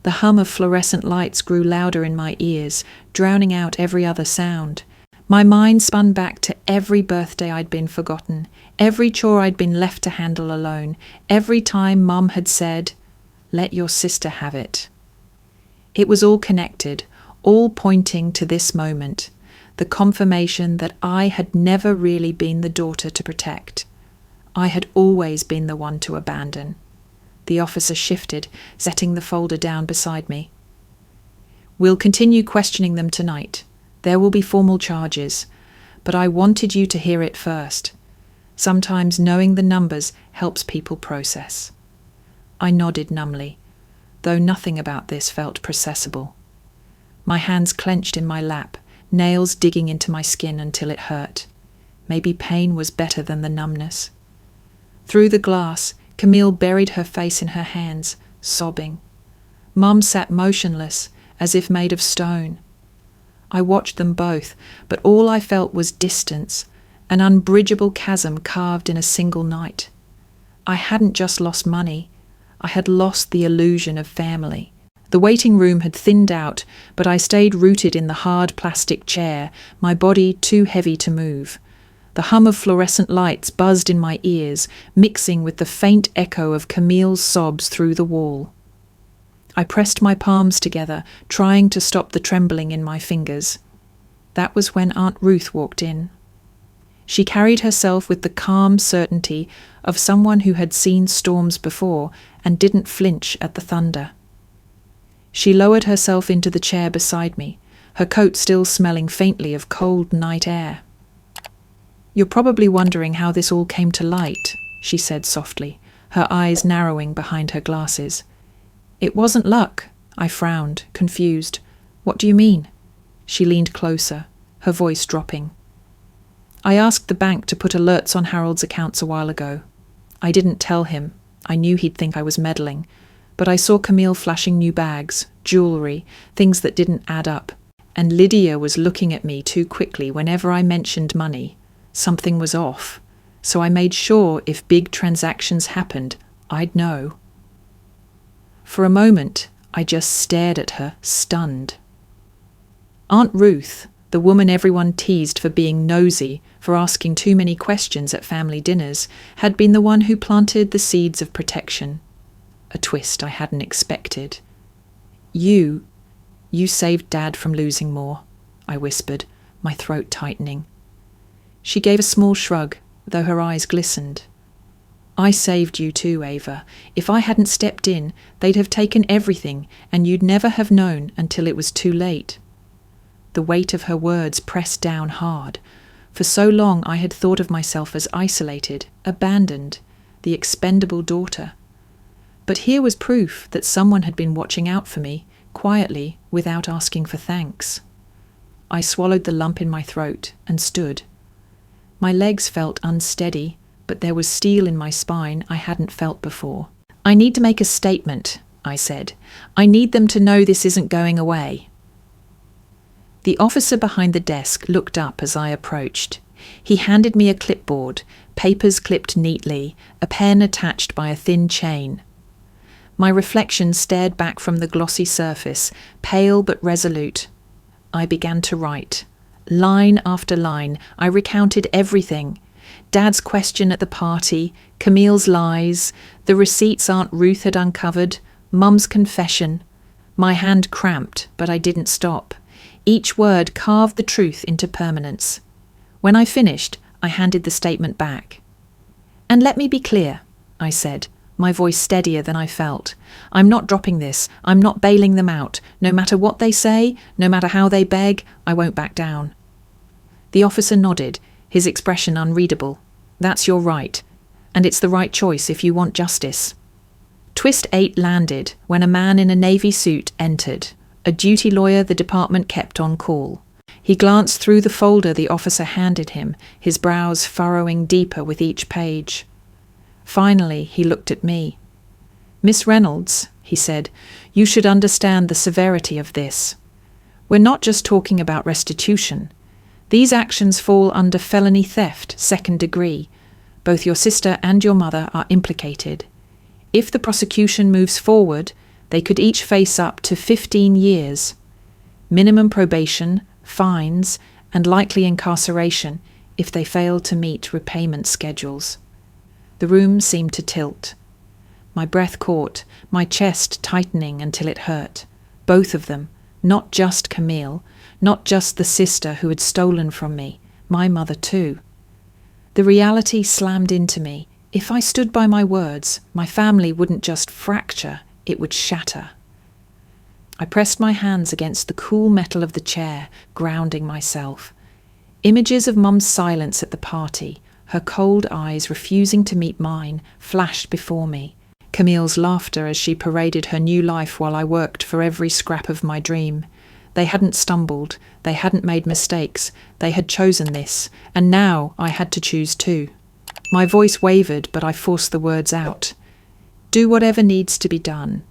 The hum of fluorescent lights grew louder in my ears, drowning out every other sound. My mind spun back to every birthday I'd been forgotten, every chore I'd been left to handle alone, every time Mum had said, "Let your sister have it." It was all connected, all pointing to this moment, the confirmation that I had never really been the daughter to protect. I had always been the one to abandon. The officer shifted, setting the folder down beside me. "We'll continue questioning them tonight. There will be formal charges, but I wanted you to hear it first. Sometimes knowing the numbers helps people process." I nodded numbly, though nothing about this felt processable. My hands clenched in my lap, nails digging into my skin until it hurt. Maybe pain was better than the numbness. Through the glass, Camille buried her face in her hands, sobbing. Mum sat motionless, as if made of stone. I watched them both, but all I felt was distance, an unbridgeable chasm carved in a single night. I hadn't just lost money, I had lost the illusion of family. The waiting room had thinned out, but I stayed rooted in the hard plastic chair, my body too heavy to move. The hum of fluorescent lights buzzed in my ears, mixing with the faint echo of Camille's sobs through the wall. I pressed my palms together, trying to stop the trembling in my fingers. That was when Aunt Ruth walked in. She carried herself with the calm certainty of someone who had seen storms before and didn't flinch at the thunder. She lowered herself into the chair beside me, her coat still smelling faintly of cold night air. "You're probably wondering how this all came to light," she said softly, her eyes narrowing behind her glasses. "It wasn't luck," I frowned, confused. "What do you mean?" She leaned closer, her voice dropping. "I asked the bank to put alerts on Harold's accounts a while ago. I didn't tell him. I knew he'd think I was meddling. But I saw Camille flashing new bags, jewellery, things that didn't add up. And Lydia was looking at me too quickly whenever I mentioned money. Something was off. So I made sure if big transactions happened, I'd know." For a moment, I just stared at her, stunned. Aunt Ruth, the woman everyone teased for being nosy, for asking too many questions at family dinners, had been the one who planted the seeds of protection. A twist I hadn't expected. You saved Dad from losing more," I whispered, my throat tightening. She gave a small shrug, though her eyes glistened. "I saved you too, Ava. If I hadn't stepped in, they'd have taken everything, and you'd never have known until it was too late." The weight of her words pressed down hard. For so long I had thought of myself as isolated, abandoned, the expendable daughter. But here was proof that someone had been watching out for me, quietly, without asking for thanks. I swallowed the lump in my throat and stood. My legs felt unsteady, but there was steel in my spine I hadn't felt before. "I need to make a statement," I said. "I need them to know this isn't going away." The officer behind the desk looked up as I approached. He handed me a clipboard, papers clipped neatly, a pen attached by a thin chain. My reflection stared back from the glossy surface, pale but resolute. I began to write. Line after line, I recounted everything. Dad's question at the party, Camille's lies, the receipts Aunt Ruth had uncovered, Mum's confession. My hand cramped, but I didn't stop. Each word carved the truth into permanence. When I finished, I handed the statement back. "And let me be clear," I said, my voice steadier than I felt. "I'm not dropping this. I'm not bailing them out. No matter what they say, no matter how they beg, I won't back down." The officer nodded, his expression unreadable. "That's your right. And it's the right choice if you want justice." Twist 8 landed when a man in a navy suit entered, a duty lawyer the department kept on call. He glanced through the folder the officer handed him, his brows furrowing deeper with each page. Finally, he looked at me. "Miss Reynolds," he said, "you should understand the severity of this. We're not just talking about restitution. These actions fall under felony theft, 2nd degree. Both your sister and your mother are implicated. If the prosecution moves forward, they could each face up to 15 years. Minimum probation, fines, and likely incarceration if they fail to meet repayment schedules." The room seemed to tilt. My breath caught, my chest tightening until it hurt. Both of them, not just Camille, not just the sister who had stolen from me, my mother too. The reality slammed into me. If I stood by my words, my family wouldn't just fracture, it would shatter. I pressed my hands against the cool metal of the chair, grounding myself. Images of Mum's silence at the party, her cold eyes refusing to meet mine, flashed before me. Camille's laughter as she paraded her new life while I worked for every scrap of my dream. They hadn't stumbled, they hadn't made mistakes, they had chosen this, and now I had to choose too. My voice wavered, but I forced the words out. "Do whatever needs to be done."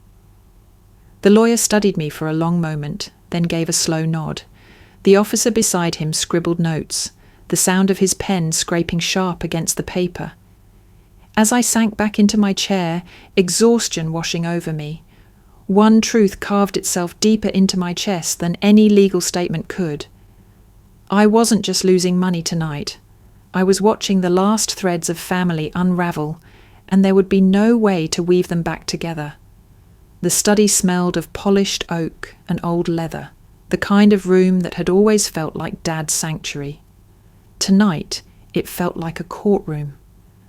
The lawyer studied me for a long moment, then gave a slow nod. The officer beside him scribbled notes, the sound of his pen scraping sharp against the paper. As I sank back into my chair, exhaustion washing over me, one truth carved itself deeper into my chest than any legal statement could. I wasn't just losing money tonight. I was watching the last threads of family unravel, and there would be no way to weave them back together. The study smelled of polished oak and old leather, the kind of room that had always felt like Dad's sanctuary. Tonight, it felt like a courtroom.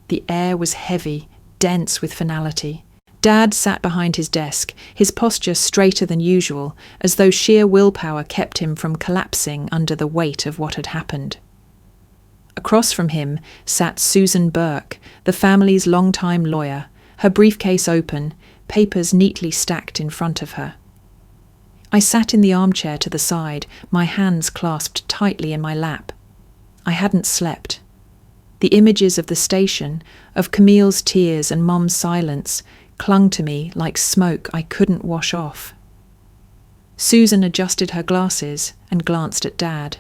The air was heavy, dense with finality. Dad sat behind his desk, his posture straighter than usual, as though sheer willpower kept him from collapsing under the weight of what had happened. Across from him sat Susan Burke, the family's longtime lawyer, her briefcase open, papers neatly stacked in front of her. I sat in the armchair to the side, my hands clasped tightly in my lap. I hadn't slept. The images of the station, of Camille's tears and Mom's silence, clung to me like smoke I couldn't wash off. Susan adjusted her glasses and glanced at Dad.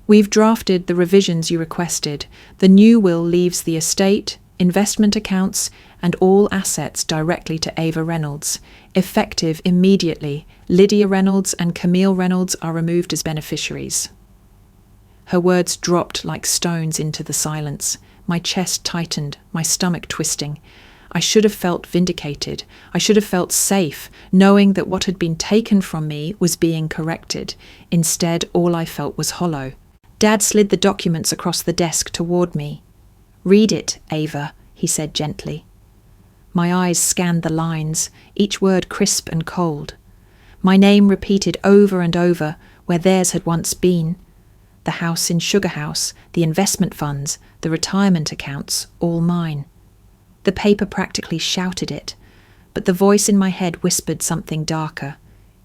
"We've drafted the revisions you requested. The new will leaves the estate, investment accounts, and all assets directly to Ava Reynolds. Effective immediately, Lydia Reynolds and Camille Reynolds are removed as beneficiaries." Her words dropped like stones into the silence. My chest tightened, my stomach twisting. I should have felt vindicated. I should have felt safe, knowing that what had been taken from me was being corrected. Instead, all I felt was hollow. Dad slid the documents across the desk toward me. "Read it, Ava," he said gently. My eyes scanned the lines, each word crisp and cold. My name repeated over and over, where theirs had once been. The house in Sugar House, the investment funds, the retirement accounts, all mine. The paper practically shouted it, but the voice in my head whispered something darker.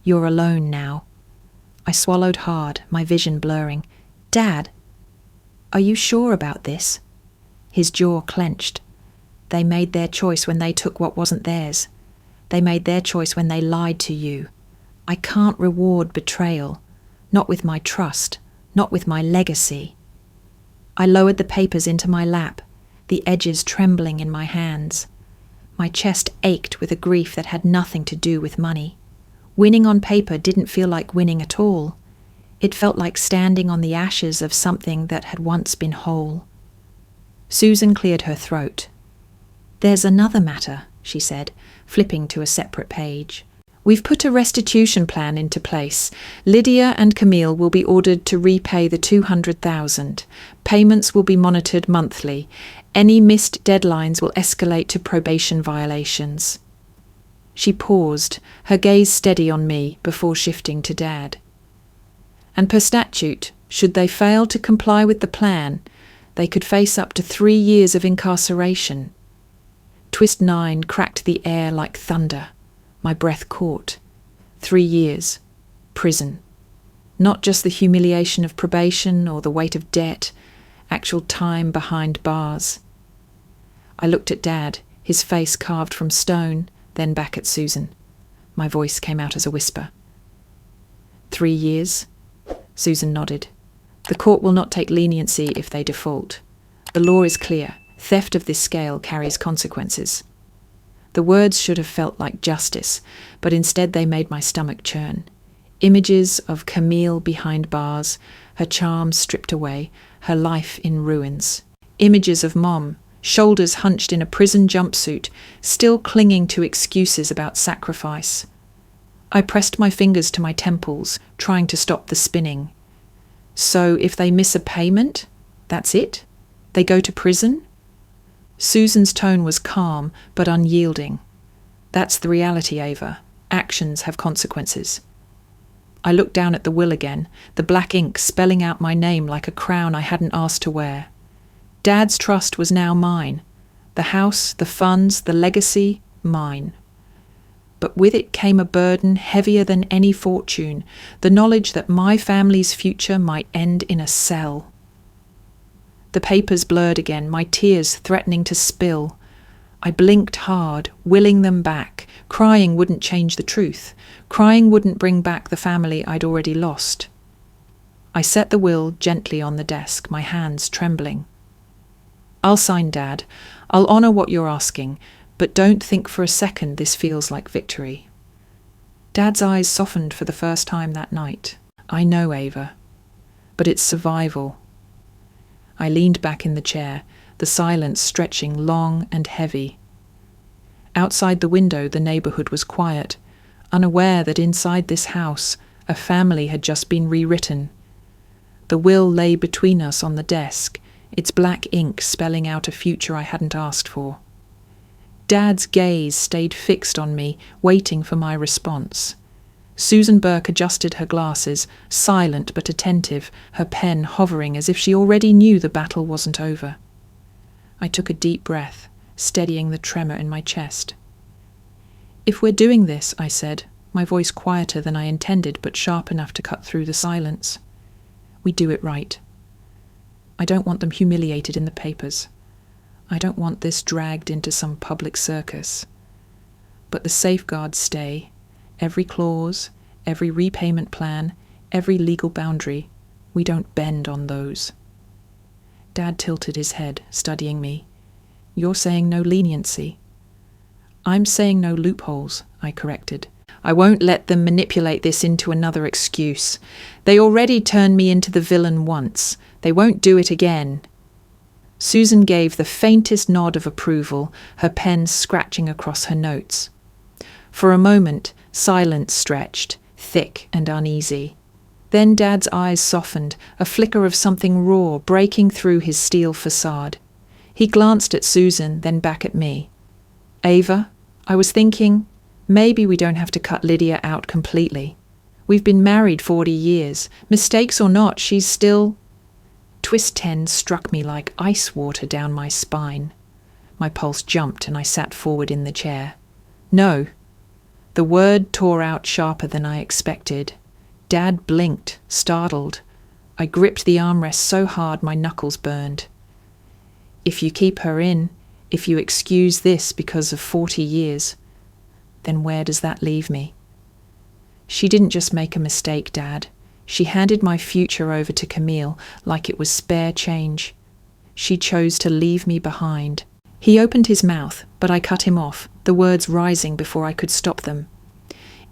"You're alone now." I swallowed hard, my vision blurring. "Dad, are you sure about this?" His jaw clenched. "They made their choice when they took what wasn't theirs. They made their choice when they lied to you. I can't reward betrayal. Not with my trust. Not with my legacy." I lowered the papers into my lap, the edges trembling in my hands. My chest ached with a grief that had nothing to do with money. Winning on paper didn't feel like winning at all. It felt like standing on the ashes of something that had once been whole. Susan cleared her throat. "There's another matter," she said, flipping to a separate page. "We've put a restitution plan into place. Lydia and Camille will be ordered to repay the $200,000. Payments will be monitored monthly. Any missed deadlines will escalate to probation violations." She paused, her gaze steady on me before shifting to Dad. "And per statute, should they fail to comply with the plan, they could face up to 3 years of incarceration." Twist 9 cracked the air like thunder. My breath caught. 3 years. Prison. Not just the humiliation of probation or the weight of debt, actual time behind bars. I looked at Dad, his face carved from stone, then back at Susan. My voice came out as a whisper. 3 years? Susan nodded. "The court will not take leniency if they default. The law is clear. Theft of this scale carries consequences." The words should have felt like justice, but instead they made my stomach churn. Images of Camille behind bars, her charm stripped away, her life in ruins. Images of Mom, shoulders hunched in a prison jumpsuit, still clinging to excuses about sacrifice. I pressed my fingers to my temples, trying to stop the spinning. So if they miss a payment, that's it? They go to prison? Susan's tone was calm but unyielding. "That's the reality, Ava. Actions have consequences." I looked down at the will again, the black ink spelling out my name like a crown I hadn't asked to wear. Dad's trust was now mine. The house, the funds, the legacy, mine. But with it came a burden heavier than any fortune, the knowledge that my family's future might end in a cell. The papers blurred again, my tears threatening to spill. I blinked hard, willing them back. Crying wouldn't change the truth. Crying wouldn't bring back the family I'd already lost. I set the will gently on the desk, my hands trembling. I'll sign, Dad. I'll honour what you're asking, but don't think for a second this feels like victory. Dad's eyes softened for the first time that night. I know, Ava, but it's survival. I leaned back in the chair, the silence stretching long and heavy. Outside the window, the neighbourhood was quiet, unaware that inside this house, a family had just been rewritten. The will lay between us on the desk, its black ink spelling out a future I hadn't asked for. Dad's gaze stayed fixed on me, waiting for my response. Susan Burke adjusted her glasses, silent but attentive, her pen hovering as if she already knew the battle wasn't over. I took a deep breath, steadying the tremor in my chest. "If we're doing this," I said, my voice quieter than I intended but sharp enough to cut through the silence, "we do it right. I don't want them humiliated in the papers. I don't want this dragged into some public circus. But the safeguards stay. Every clause, every repayment plan, every legal boundary, we don't bend on those." Dad tilted his head, studying me. "You're saying no leniency." "I'm saying no loopholes," I corrected. "I won't let them manipulate this into another excuse. They already turned me into the villain once. They won't do it again." Susan gave the faintest nod of approval, her pen scratching across her notes. For a moment, silence stretched, thick and uneasy. Then Dad's eyes softened, a flicker of something raw breaking through his steel facade. He glanced at Susan, then back at me. "Ava, I was thinking, maybe we don't have to cut Lydia out completely. We've been married 40 years. Mistakes or not, she's still—" Twist 10 struck me like ice water down my spine. My pulse jumped and I sat forward in the chair. "No." The word tore out sharper than I expected. Dad blinked, startled. I gripped the armrest so hard my knuckles burned. "If you keep her in, if you excuse this because of 40 years, then where does that leave me?" "She didn't just make a mistake, Dad. She handed my future over to Camille like it was spare change. She chose to leave me behind." He opened his mouth, but I cut him off, the words rising before I could stop them.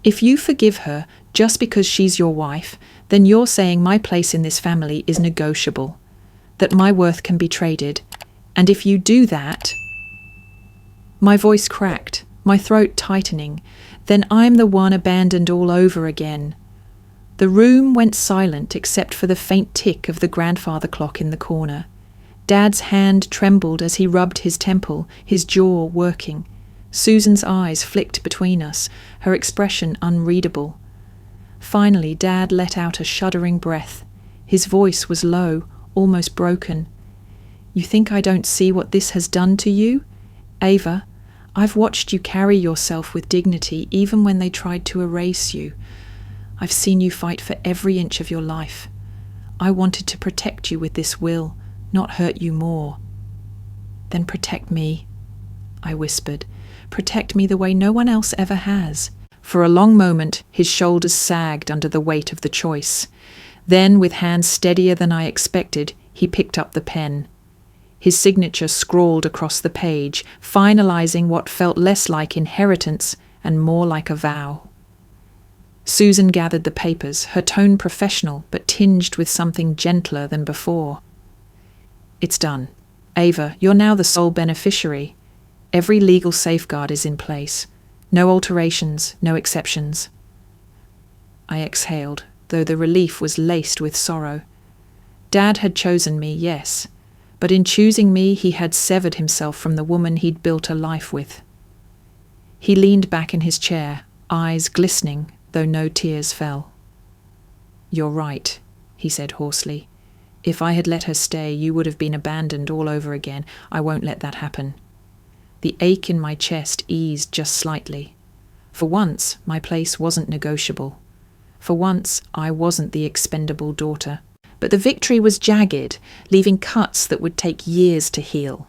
"If you forgive her just because she's your wife, then you're saying my place in this family is negotiable, that my worth can be traded. And if you do that—" My voice cracked, my throat tightening. "Then I'm the one abandoned all over again." The room went silent except for the faint tick of the grandfather clock in the corner. Dad's hand trembled as he rubbed his temple, his jaw working. Susan's eyes flicked between us, her expression unreadable. Finally, Dad let out a shuddering breath. His voice was low, almost broken. "You think I don't see what this has done to you? Ava, I've watched you carry yourself with dignity even when they tried to erase you. I've seen you fight for every inch of your life. I wanted to protect you with this will, not hurt you more." "Then protect me," I whispered. "Protect me the way no one else ever has." For a long moment, his shoulders sagged under the weight of the choice. Then, with hands steadier than I expected, he picked up the pen. His signature scrawled across the page, finalizing what felt less like inheritance and more like a vow. Susan gathered the papers, her tone professional but tinged with something gentler than before. "It's done. Ava, you're now the sole beneficiary. Every legal safeguard is in place. No alterations, no exceptions." I exhaled, though the relief was laced with sorrow. Dad had chosen me, yes, but in choosing me he had severed himself from the woman he'd built a life with. He leaned back in his chair, eyes glistening, though no tears fell. "You're right," he said hoarsely. "If I had let her stay, you would have been abandoned all over again. I won't let that happen." The ache in my chest eased just slightly. For once, my place wasn't negotiable. For once, I wasn't the expendable daughter. But the victory was jagged, leaving cuts that would take years to heal.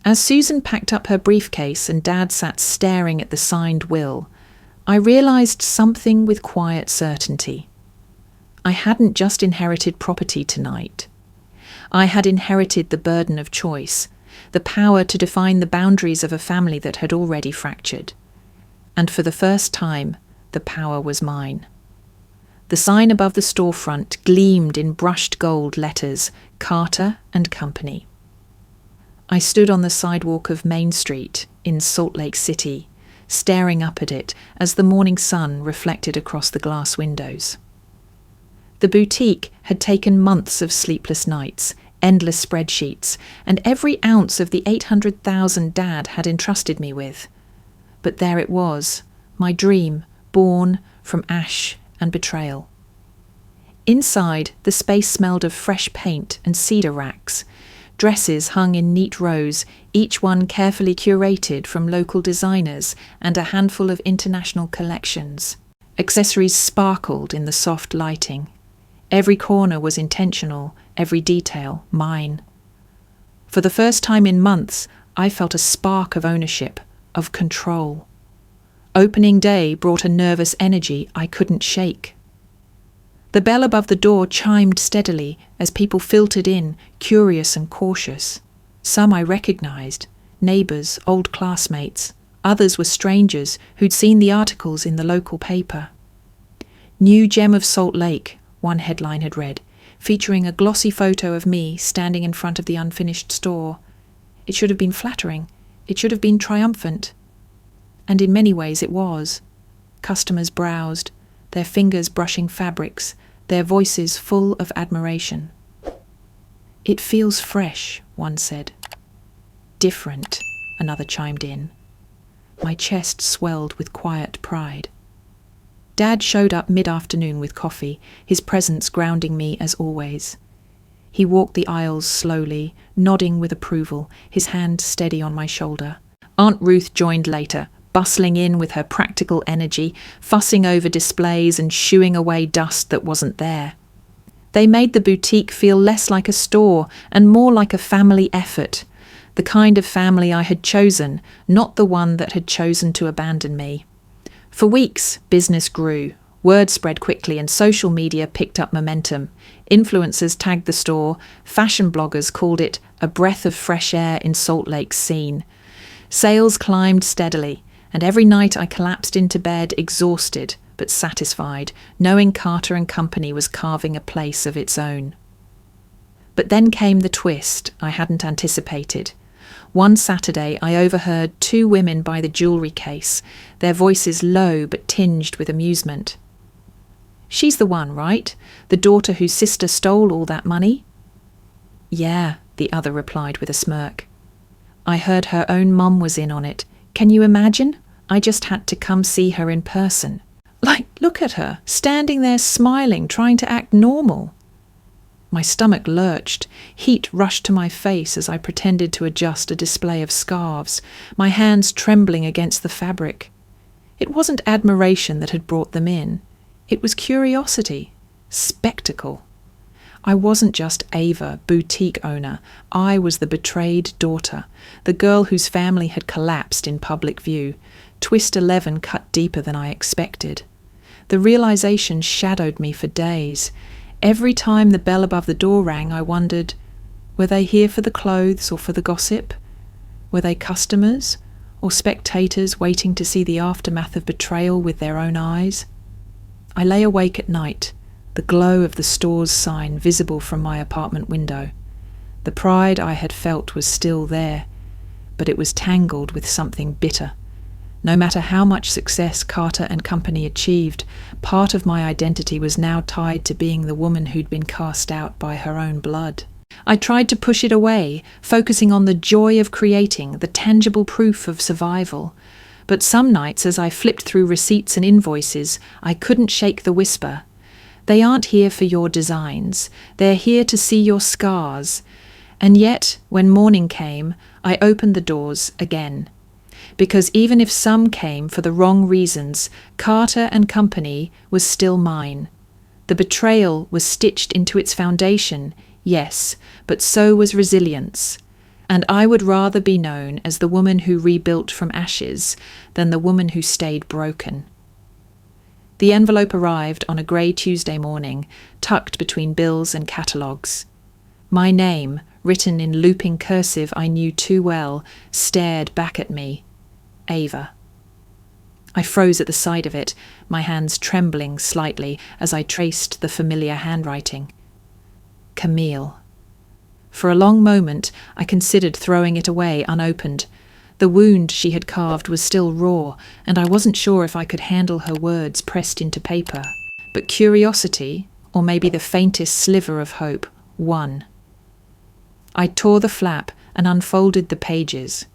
As Susan packed up her briefcase and Dad sat staring at the signed will, I realised something with quiet certainty. I hadn't just inherited property tonight. I had inherited the burden of choice, the power to define the boundaries of a family that had already fractured. And for the first time, the power was mine. The sign above the storefront gleamed in brushed gold letters, Carter and Company. I stood on the sidewalk of Main Street in Salt Lake City, staring up at it as the morning sun reflected across the glass windows. The boutique had taken months of sleepless nights, endless spreadsheets, and every ounce of the $800,000 Dad had entrusted me with. But there it was, my dream, born from ash and betrayal. Inside, the space smelled of fresh paint and cedar racks. Dresses hung in neat rows, each one carefully curated from local designers and a handful of international collections. Accessories sparkled in the soft lighting. Every corner was intentional, every detail mine. For the first time in months, I felt a spark of ownership, of control. Opening day brought a nervous energy I couldn't shake. The bell above the door chimed steadily as people filtered in, curious and cautious. Some I recognised, neighbours, old classmates. Others were strangers who'd seen the articles in the local paper. New Gem of Salt Lake, one headline had read, featuring a glossy photo of me standing in front of the unfinished store. It should have been flattering. It should have been triumphant. And in many ways it was. Customers browsed, their fingers brushing fabrics, their voices full of admiration. "It feels fresh," one said. "Different," another chimed in. My chest swelled with quiet pride. Dad showed up mid-afternoon with coffee, his presence grounding me as always. He walked the aisles slowly, nodding with approval, his hand steady on my shoulder. Aunt Ruth joined later, bustling in with her practical energy, fussing over displays and shooing away dust that wasn't there. They made the boutique feel less like a store and more like a family effort, the kind of family I had chosen, not the one that had chosen to abandon me. For weeks, business grew. Word spread quickly and social media picked up momentum. Influencers tagged the store, fashion bloggers called it a breath of fresh air in Salt Lake's scene. Sales climbed steadily, and every night I collapsed into bed exhausted but satisfied, knowing Carter and Company was carving a place of its own. But then came the twist I hadn't anticipated. One Saturday I overheard two women by the jewellery case, their voices low but tinged with amusement. "She's the one, right? The daughter whose sister stole all that money?" "Yeah," the other replied with a smirk. "I heard her own mum was in on it. Can you imagine? I just had to come see her in person. Like, look at her, standing there smiling, trying to act normal." My stomach lurched. Heat rushed to my face as I pretended to adjust a display of scarves, my hands trembling against the fabric. It wasn't admiration that had brought them in. It was curiosity, spectacle. I wasn't just Ava, boutique owner. I was the betrayed daughter, the girl whose family had collapsed in public view. Twist 11 cut deeper than I expected. The realization shadowed me for days. Every time the bell above the door rang, I wondered, were they here for the clothes or for the gossip? Were they customers or spectators waiting to see the aftermath of betrayal with their own eyes? I lay awake at night, the glow of the store's sign visible from my apartment window. The pride I had felt was still there, but it was tangled with something bitter. No matter how much success Carter and Company achieved, part of my identity was now tied to being the woman who'd been cast out by her own blood. I tried to push it away, focusing on the joy of creating, the tangible proof of survival. But some nights, as I flipped through receipts and invoices, I couldn't shake the whisper. They aren't here for your designs. They're here to see your scars. And yet, when morning came, I opened the doors again. Because even if some came for the wrong reasons, Carter and Company was still mine. The betrayal was stitched into its foundation, yes, but so was resilience. And I would rather be known as the woman who rebuilt from ashes than the woman who stayed broken. The envelope arrived on a grey Tuesday morning, tucked between bills and catalogues. My name, written in looping cursive I knew too well, stared back at me. Ava. I froze at the sight of it, my hands trembling slightly as I traced the familiar handwriting. Camille. For a long moment, I considered throwing it away unopened. The wound she had carved was still raw, and I wasn't sure if I could handle her words pressed into paper. But curiosity, or maybe the faintest sliver of hope, won. I tore the flap and unfolded the pages.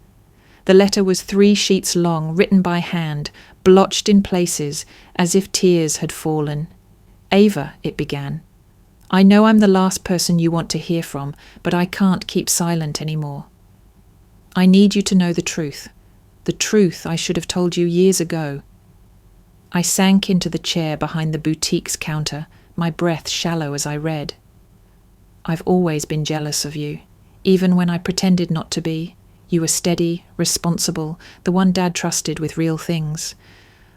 The letter was 3 sheets long, written by hand, blotched in places, as if tears had fallen. Ava, it began. I know I'm the last person you want to hear from, but I can't keep silent anymore. I need you to know the truth I should have told you years ago. I sank into the chair behind the boutique's counter, my breath shallow as I read. I've always been jealous of you, even when I pretended not to be. You were steady, responsible, the one Dad trusted with real things.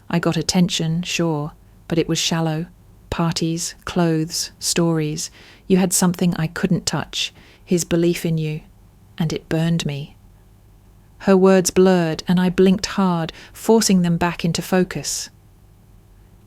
I got attention, sure, but it was shallow. Parties, clothes, stories. You had something I couldn't touch, his belief in you, and it burned me. Her words blurred, and I blinked hard, forcing them back into focus.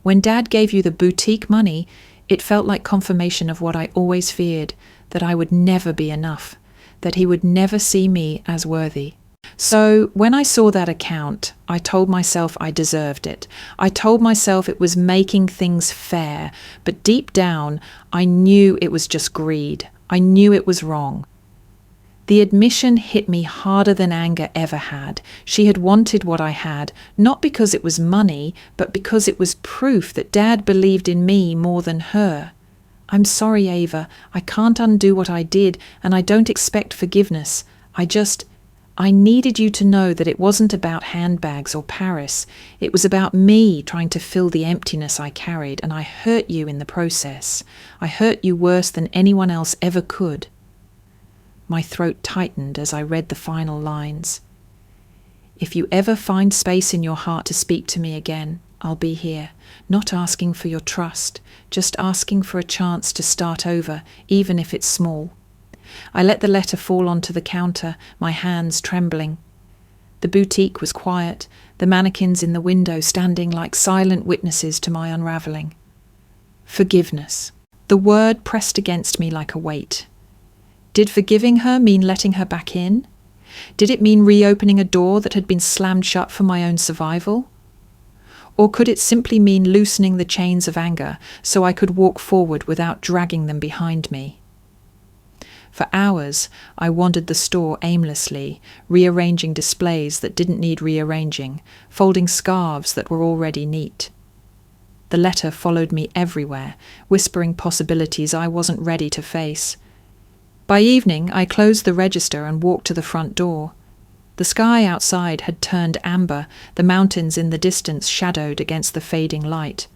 When Dad gave you the boutique money, it felt like confirmation of what I always feared, that I would never be enough, that he would never see me as worthy. So when I saw that account, I told myself I deserved it. I told myself it was making things fair, but deep down, I knew it was just greed. I knew it was wrong. The admission hit me harder than anger ever had. She had wanted what I had, not because it was money, but because it was proof that Dad believed in me more than her. I'm sorry, Ava. I can't undo what I did, and I don't expect forgiveness. I needed you to know that it wasn't about handbags or Paris. It was about me trying to fill the emptiness I carried, and I hurt you in the process. I hurt you worse than anyone else ever could. My throat tightened as I read the final lines. If you ever find space in your heart to speak to me again, I'll be here, not asking for your trust, just asking for a chance to start over, even if it's small. I let the letter fall onto the counter, my hands trembling. The boutique was quiet, the mannequins in the window standing like silent witnesses to my unravelling. Forgiveness. The word pressed against me like a weight. Did forgiving her mean letting her back in? Did it mean reopening a door that had been slammed shut for my own survival? Or could it simply mean loosening the chains of anger so I could walk forward without dragging them behind me? For hours, I wandered the store aimlessly, rearranging displays that didn't need rearranging, folding scarves that were already neat. The letter followed me everywhere, whispering possibilities I wasn't ready to face. By evening, I closed the register and walked to the front door. The sky outside had turned amber, the mountains in the distance shadowed against the fading light.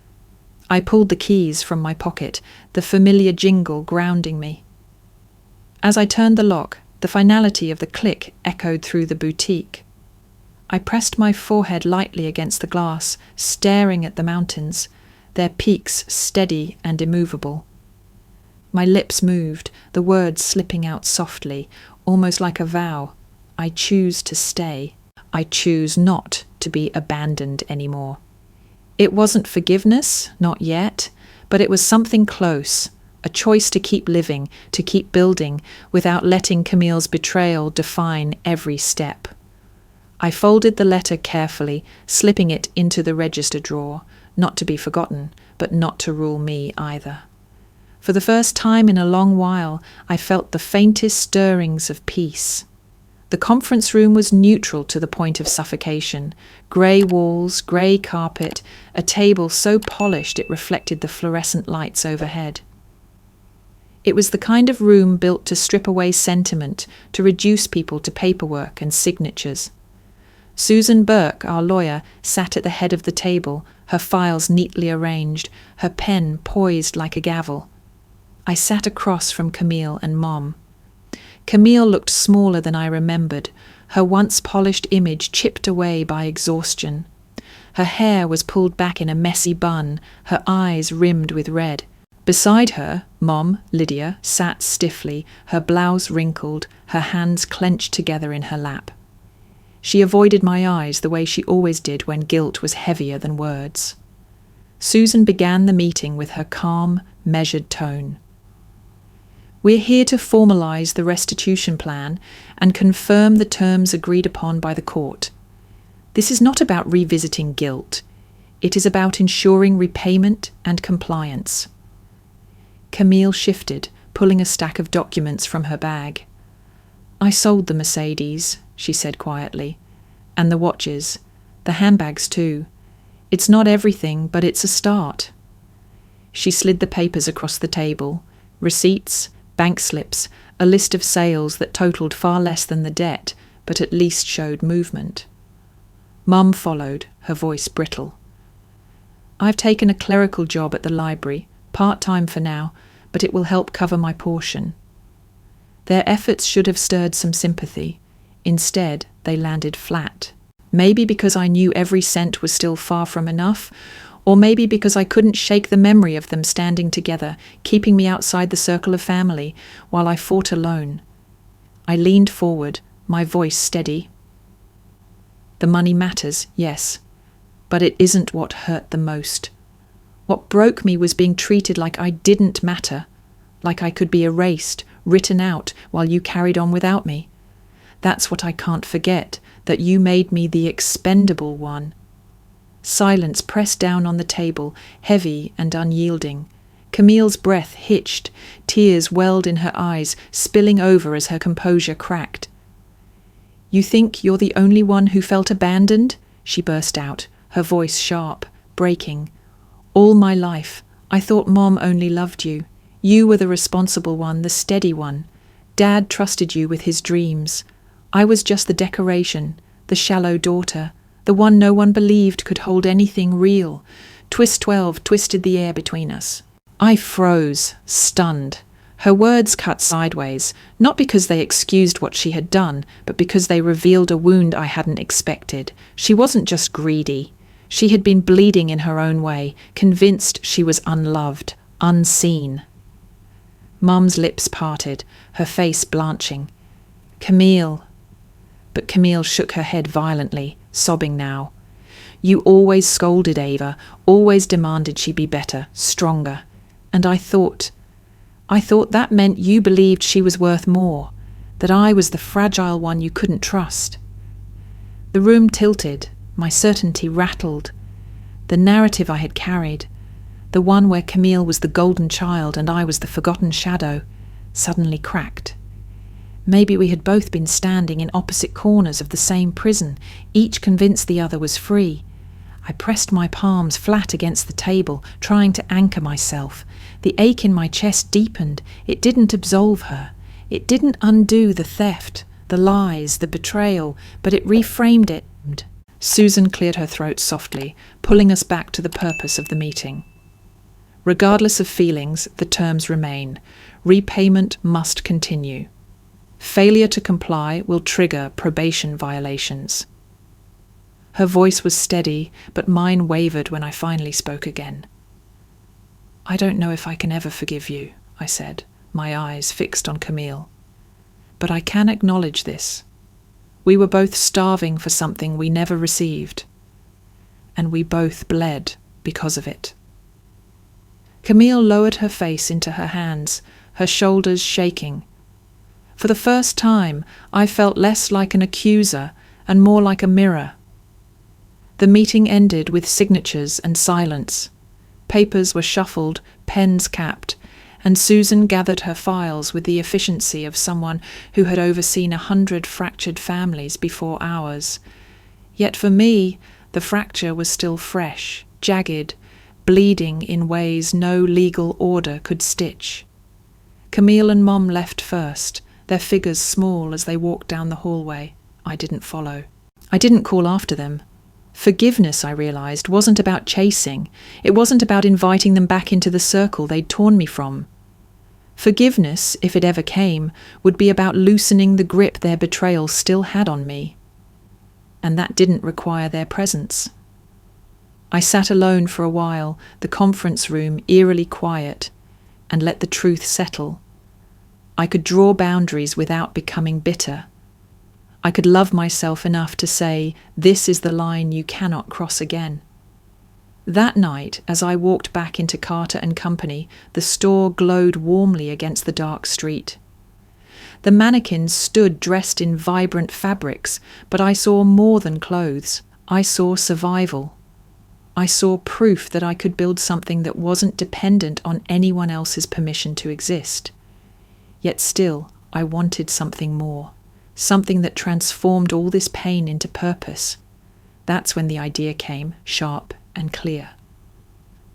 I pulled the keys from my pocket, the familiar jingle grounding me. As I turned the lock, the finality of the click echoed through the boutique. I pressed my forehead lightly against the glass, staring at the mountains, their peaks steady and immovable. My lips moved, the words slipping out softly, almost like a vow. I choose to stay. I choose not to be abandoned anymore. It wasn't forgiveness, not yet, but it was something close, a choice to keep living, to keep building, without letting Camille's betrayal define every step. I folded the letter carefully, slipping it into the register drawer, not to be forgotten, but not to rule me either. For the first time in a long while, I felt the faintest stirrings of peace. The conference room was neutral to the point of suffocation. Grey walls, grey carpet, a table so polished it reflected the fluorescent lights overhead. It was the kind of room built to strip away sentiment, to reduce people to paperwork and signatures. Susan Burke, our lawyer, sat at the head of the table, her files neatly arranged, her pen poised like a gavel. I sat across from Camille and Mom. Camille looked smaller than I remembered, her once polished image chipped away by exhaustion. Her hair was pulled back in a messy bun, her eyes rimmed with red. Beside her, Mom, Lydia, sat stiffly, her blouse wrinkled, her hands clenched together in her lap. She avoided my eyes the way she always did when guilt was heavier than words. Susan began the meeting with her calm, measured tone. We're here to formalise the restitution plan and confirm the terms agreed upon by the court. This is not about revisiting guilt. It is about ensuring repayment and compliance. Camille shifted, pulling a stack of documents from her bag. I sold the Mercedes, she said quietly, and the watches, the handbags too. It's not everything, but it's a start. She slid the papers across the table, receipts, bank slips, a list of sales that totalled far less than the debt, but at least showed movement. Mum followed, her voice brittle. I've taken a clerical job at the library, part-time for now, but it will help cover my portion. Their efforts should have stirred some sympathy. Instead, they landed flat. Maybe because I knew every cent was still far from enough, or maybe because I couldn't shake the memory of them standing together, keeping me outside the circle of family, while I fought alone. I leaned forward, my voice steady. The money matters, yes, but it isn't what hurt the most. What broke me was being treated like I didn't matter, like I could be erased, written out, while you carried on without me. That's what I can't forget, that you made me the expendable one. Silence pressed down on the table, heavy and unyielding. Camille's breath hitched, tears welled in her eyes, spilling over as her composure cracked. You think you're the only one who felt abandoned? She burst out, her voice sharp, breaking. All my life, I thought Mom only loved you. You were the responsible one, the steady one. Dad trusted you with his dreams. I was just the decoration, the shallow daughter, the one no one believed could hold anything real. Twist 12 twisted the air between us. I froze, stunned. Her words cut sideways, not because they excused what she had done, but because they revealed a wound I hadn't expected. She wasn't just greedy. She had been bleeding in her own way, convinced she was unloved, unseen. Mum's lips parted, her face blanching. Camille. But Camille shook her head violently, sobbing now. You always scolded Ava, always demanded she be better, stronger. And I thought that meant you believed she was worth more, that I was the fragile one you couldn't trust. The room tilted, my certainty rattled. The narrative I had carried, the one where Camille was the golden child and I was the forgotten shadow, suddenly cracked. Maybe we had both been standing in opposite corners of the same prison, each convinced the other was free. I pressed my palms flat against the table, trying to anchor myself. The ache in my chest deepened. It didn't absolve her. It didn't undo the theft, the lies, the betrayal, but it reframed it. Susan cleared her throat softly, pulling us back to the purpose of the meeting. Regardless of feelings, the terms remain. Repayment must continue. Failure to comply will trigger probation violations. Her voice was steady, but mine wavered when I finally spoke again. I don't know if I can ever forgive you, I said, my eyes fixed on Camille. But I can acknowledge this. We were both starving for something we never received, and we both bled because of it. Camille lowered her face into her hands, her shoulders shaking. For the first time, I felt less like an accuser and more like a mirror. The meeting ended with signatures and silence. Papers were shuffled, pens capped, and Susan gathered her files with the efficiency of someone who had overseen 100 fractured families before ours. Yet for me, the fracture was still fresh, jagged, bleeding in ways no legal order could stitch. Camille and Mom left first, their figures small as they walked down the hallway. I didn't follow. I didn't call after them. Forgiveness, I realized, wasn't about chasing. It wasn't about inviting them back into the circle they'd torn me from. Forgiveness, if it ever came, would be about loosening the grip their betrayal still had on me. And that didn't require their presence. I sat alone for a while, the conference room eerily quiet, and let the truth settle. I could draw boundaries without becoming bitter. I could love myself enough to say, this is the line you cannot cross again. That night, as I walked back into Carter and Company, the store glowed warmly against the dark street. The mannequins stood dressed in vibrant fabrics, but I saw more than clothes. I saw survival. I saw proof that I could build something that wasn't dependent on anyone else's permission to exist. Yet still, I wanted something more, something that transformed all this pain into purpose. That's when the idea came, sharp and clear.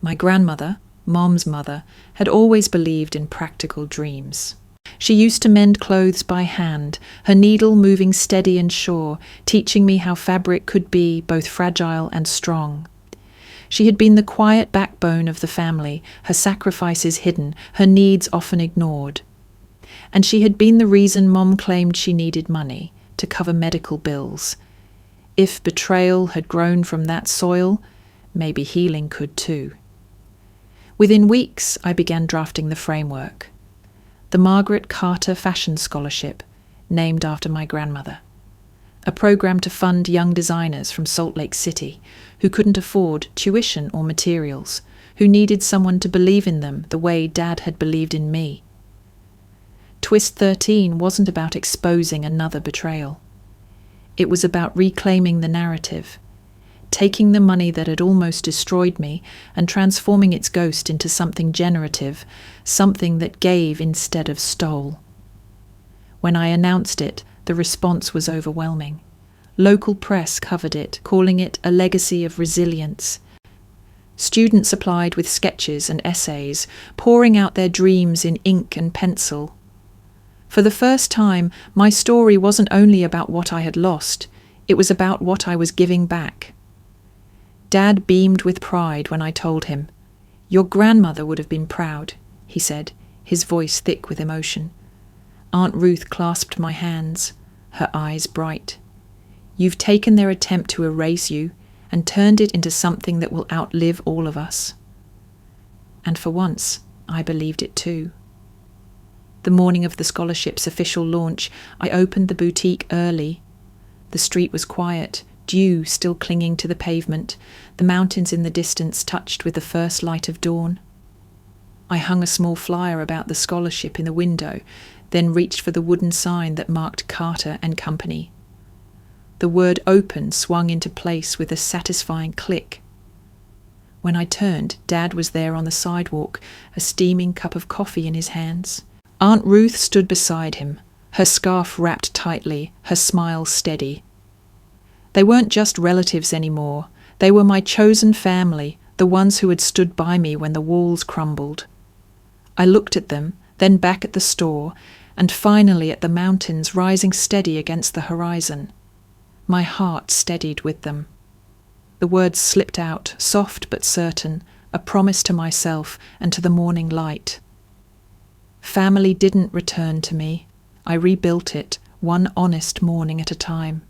My grandmother, Mom's mother, had always believed in practical dreams. She used to mend clothes by hand, her needle moving steady and sure, teaching me how fabric could be both fragile and strong. She had been the quiet backbone of the family, her sacrifices hidden, her needs often ignored. And she had been the reason Mom claimed she needed money to cover medical bills. If betrayal had grown from that soil, maybe healing could too. Within weeks, I began drafting the framework. The Margaret Carter Fashion Scholarship, named after my grandmother. A program to fund young designers from Salt Lake City who couldn't afford tuition or materials, who needed someone to believe in them the way Dad had believed in me. Twist 13 wasn't about exposing another betrayal. It was about reclaiming the narrative, taking the money that had almost destroyed me and transforming its ghost into something generative, something that gave instead of stole. When I announced it, the response was overwhelming. Local press covered it, calling it a legacy of resilience. Students applied with sketches and essays, pouring out their dreams in ink and pencil. For the first time, my story wasn't only about what I had lost, it was about what I was giving back. Dad beamed with pride when I told him. "Your grandmother would have been proud," he said, his voice thick with emotion. Aunt Ruth clasped my hands, her eyes bright. "You've taken their attempt to erase you and turned it into something that will outlive all of us." And for once, I believed it too. The morning of the scholarship's official launch, I opened the boutique early. The street was quiet, dew still clinging to the pavement, the mountains in the distance touched with the first light of dawn. I hung a small flyer about the scholarship in the window, then reached for the wooden sign that marked Carter and Company. The word open swung into place with a satisfying click. When I turned, Dad was there on the sidewalk, a steaming cup of coffee in his hands. Aunt Ruth stood beside him, her scarf wrapped tightly, her smile steady. They weren't just relatives anymore. They were my chosen family, the ones who had stood by me when the walls crumbled. I looked at them, then back at the store, and finally at the mountains rising steady against the horizon. My heart steadied with them. The words slipped out, soft but certain, a promise to myself and to the morning light. Family didn't return to me. I rebuilt it, one honest morning at a time.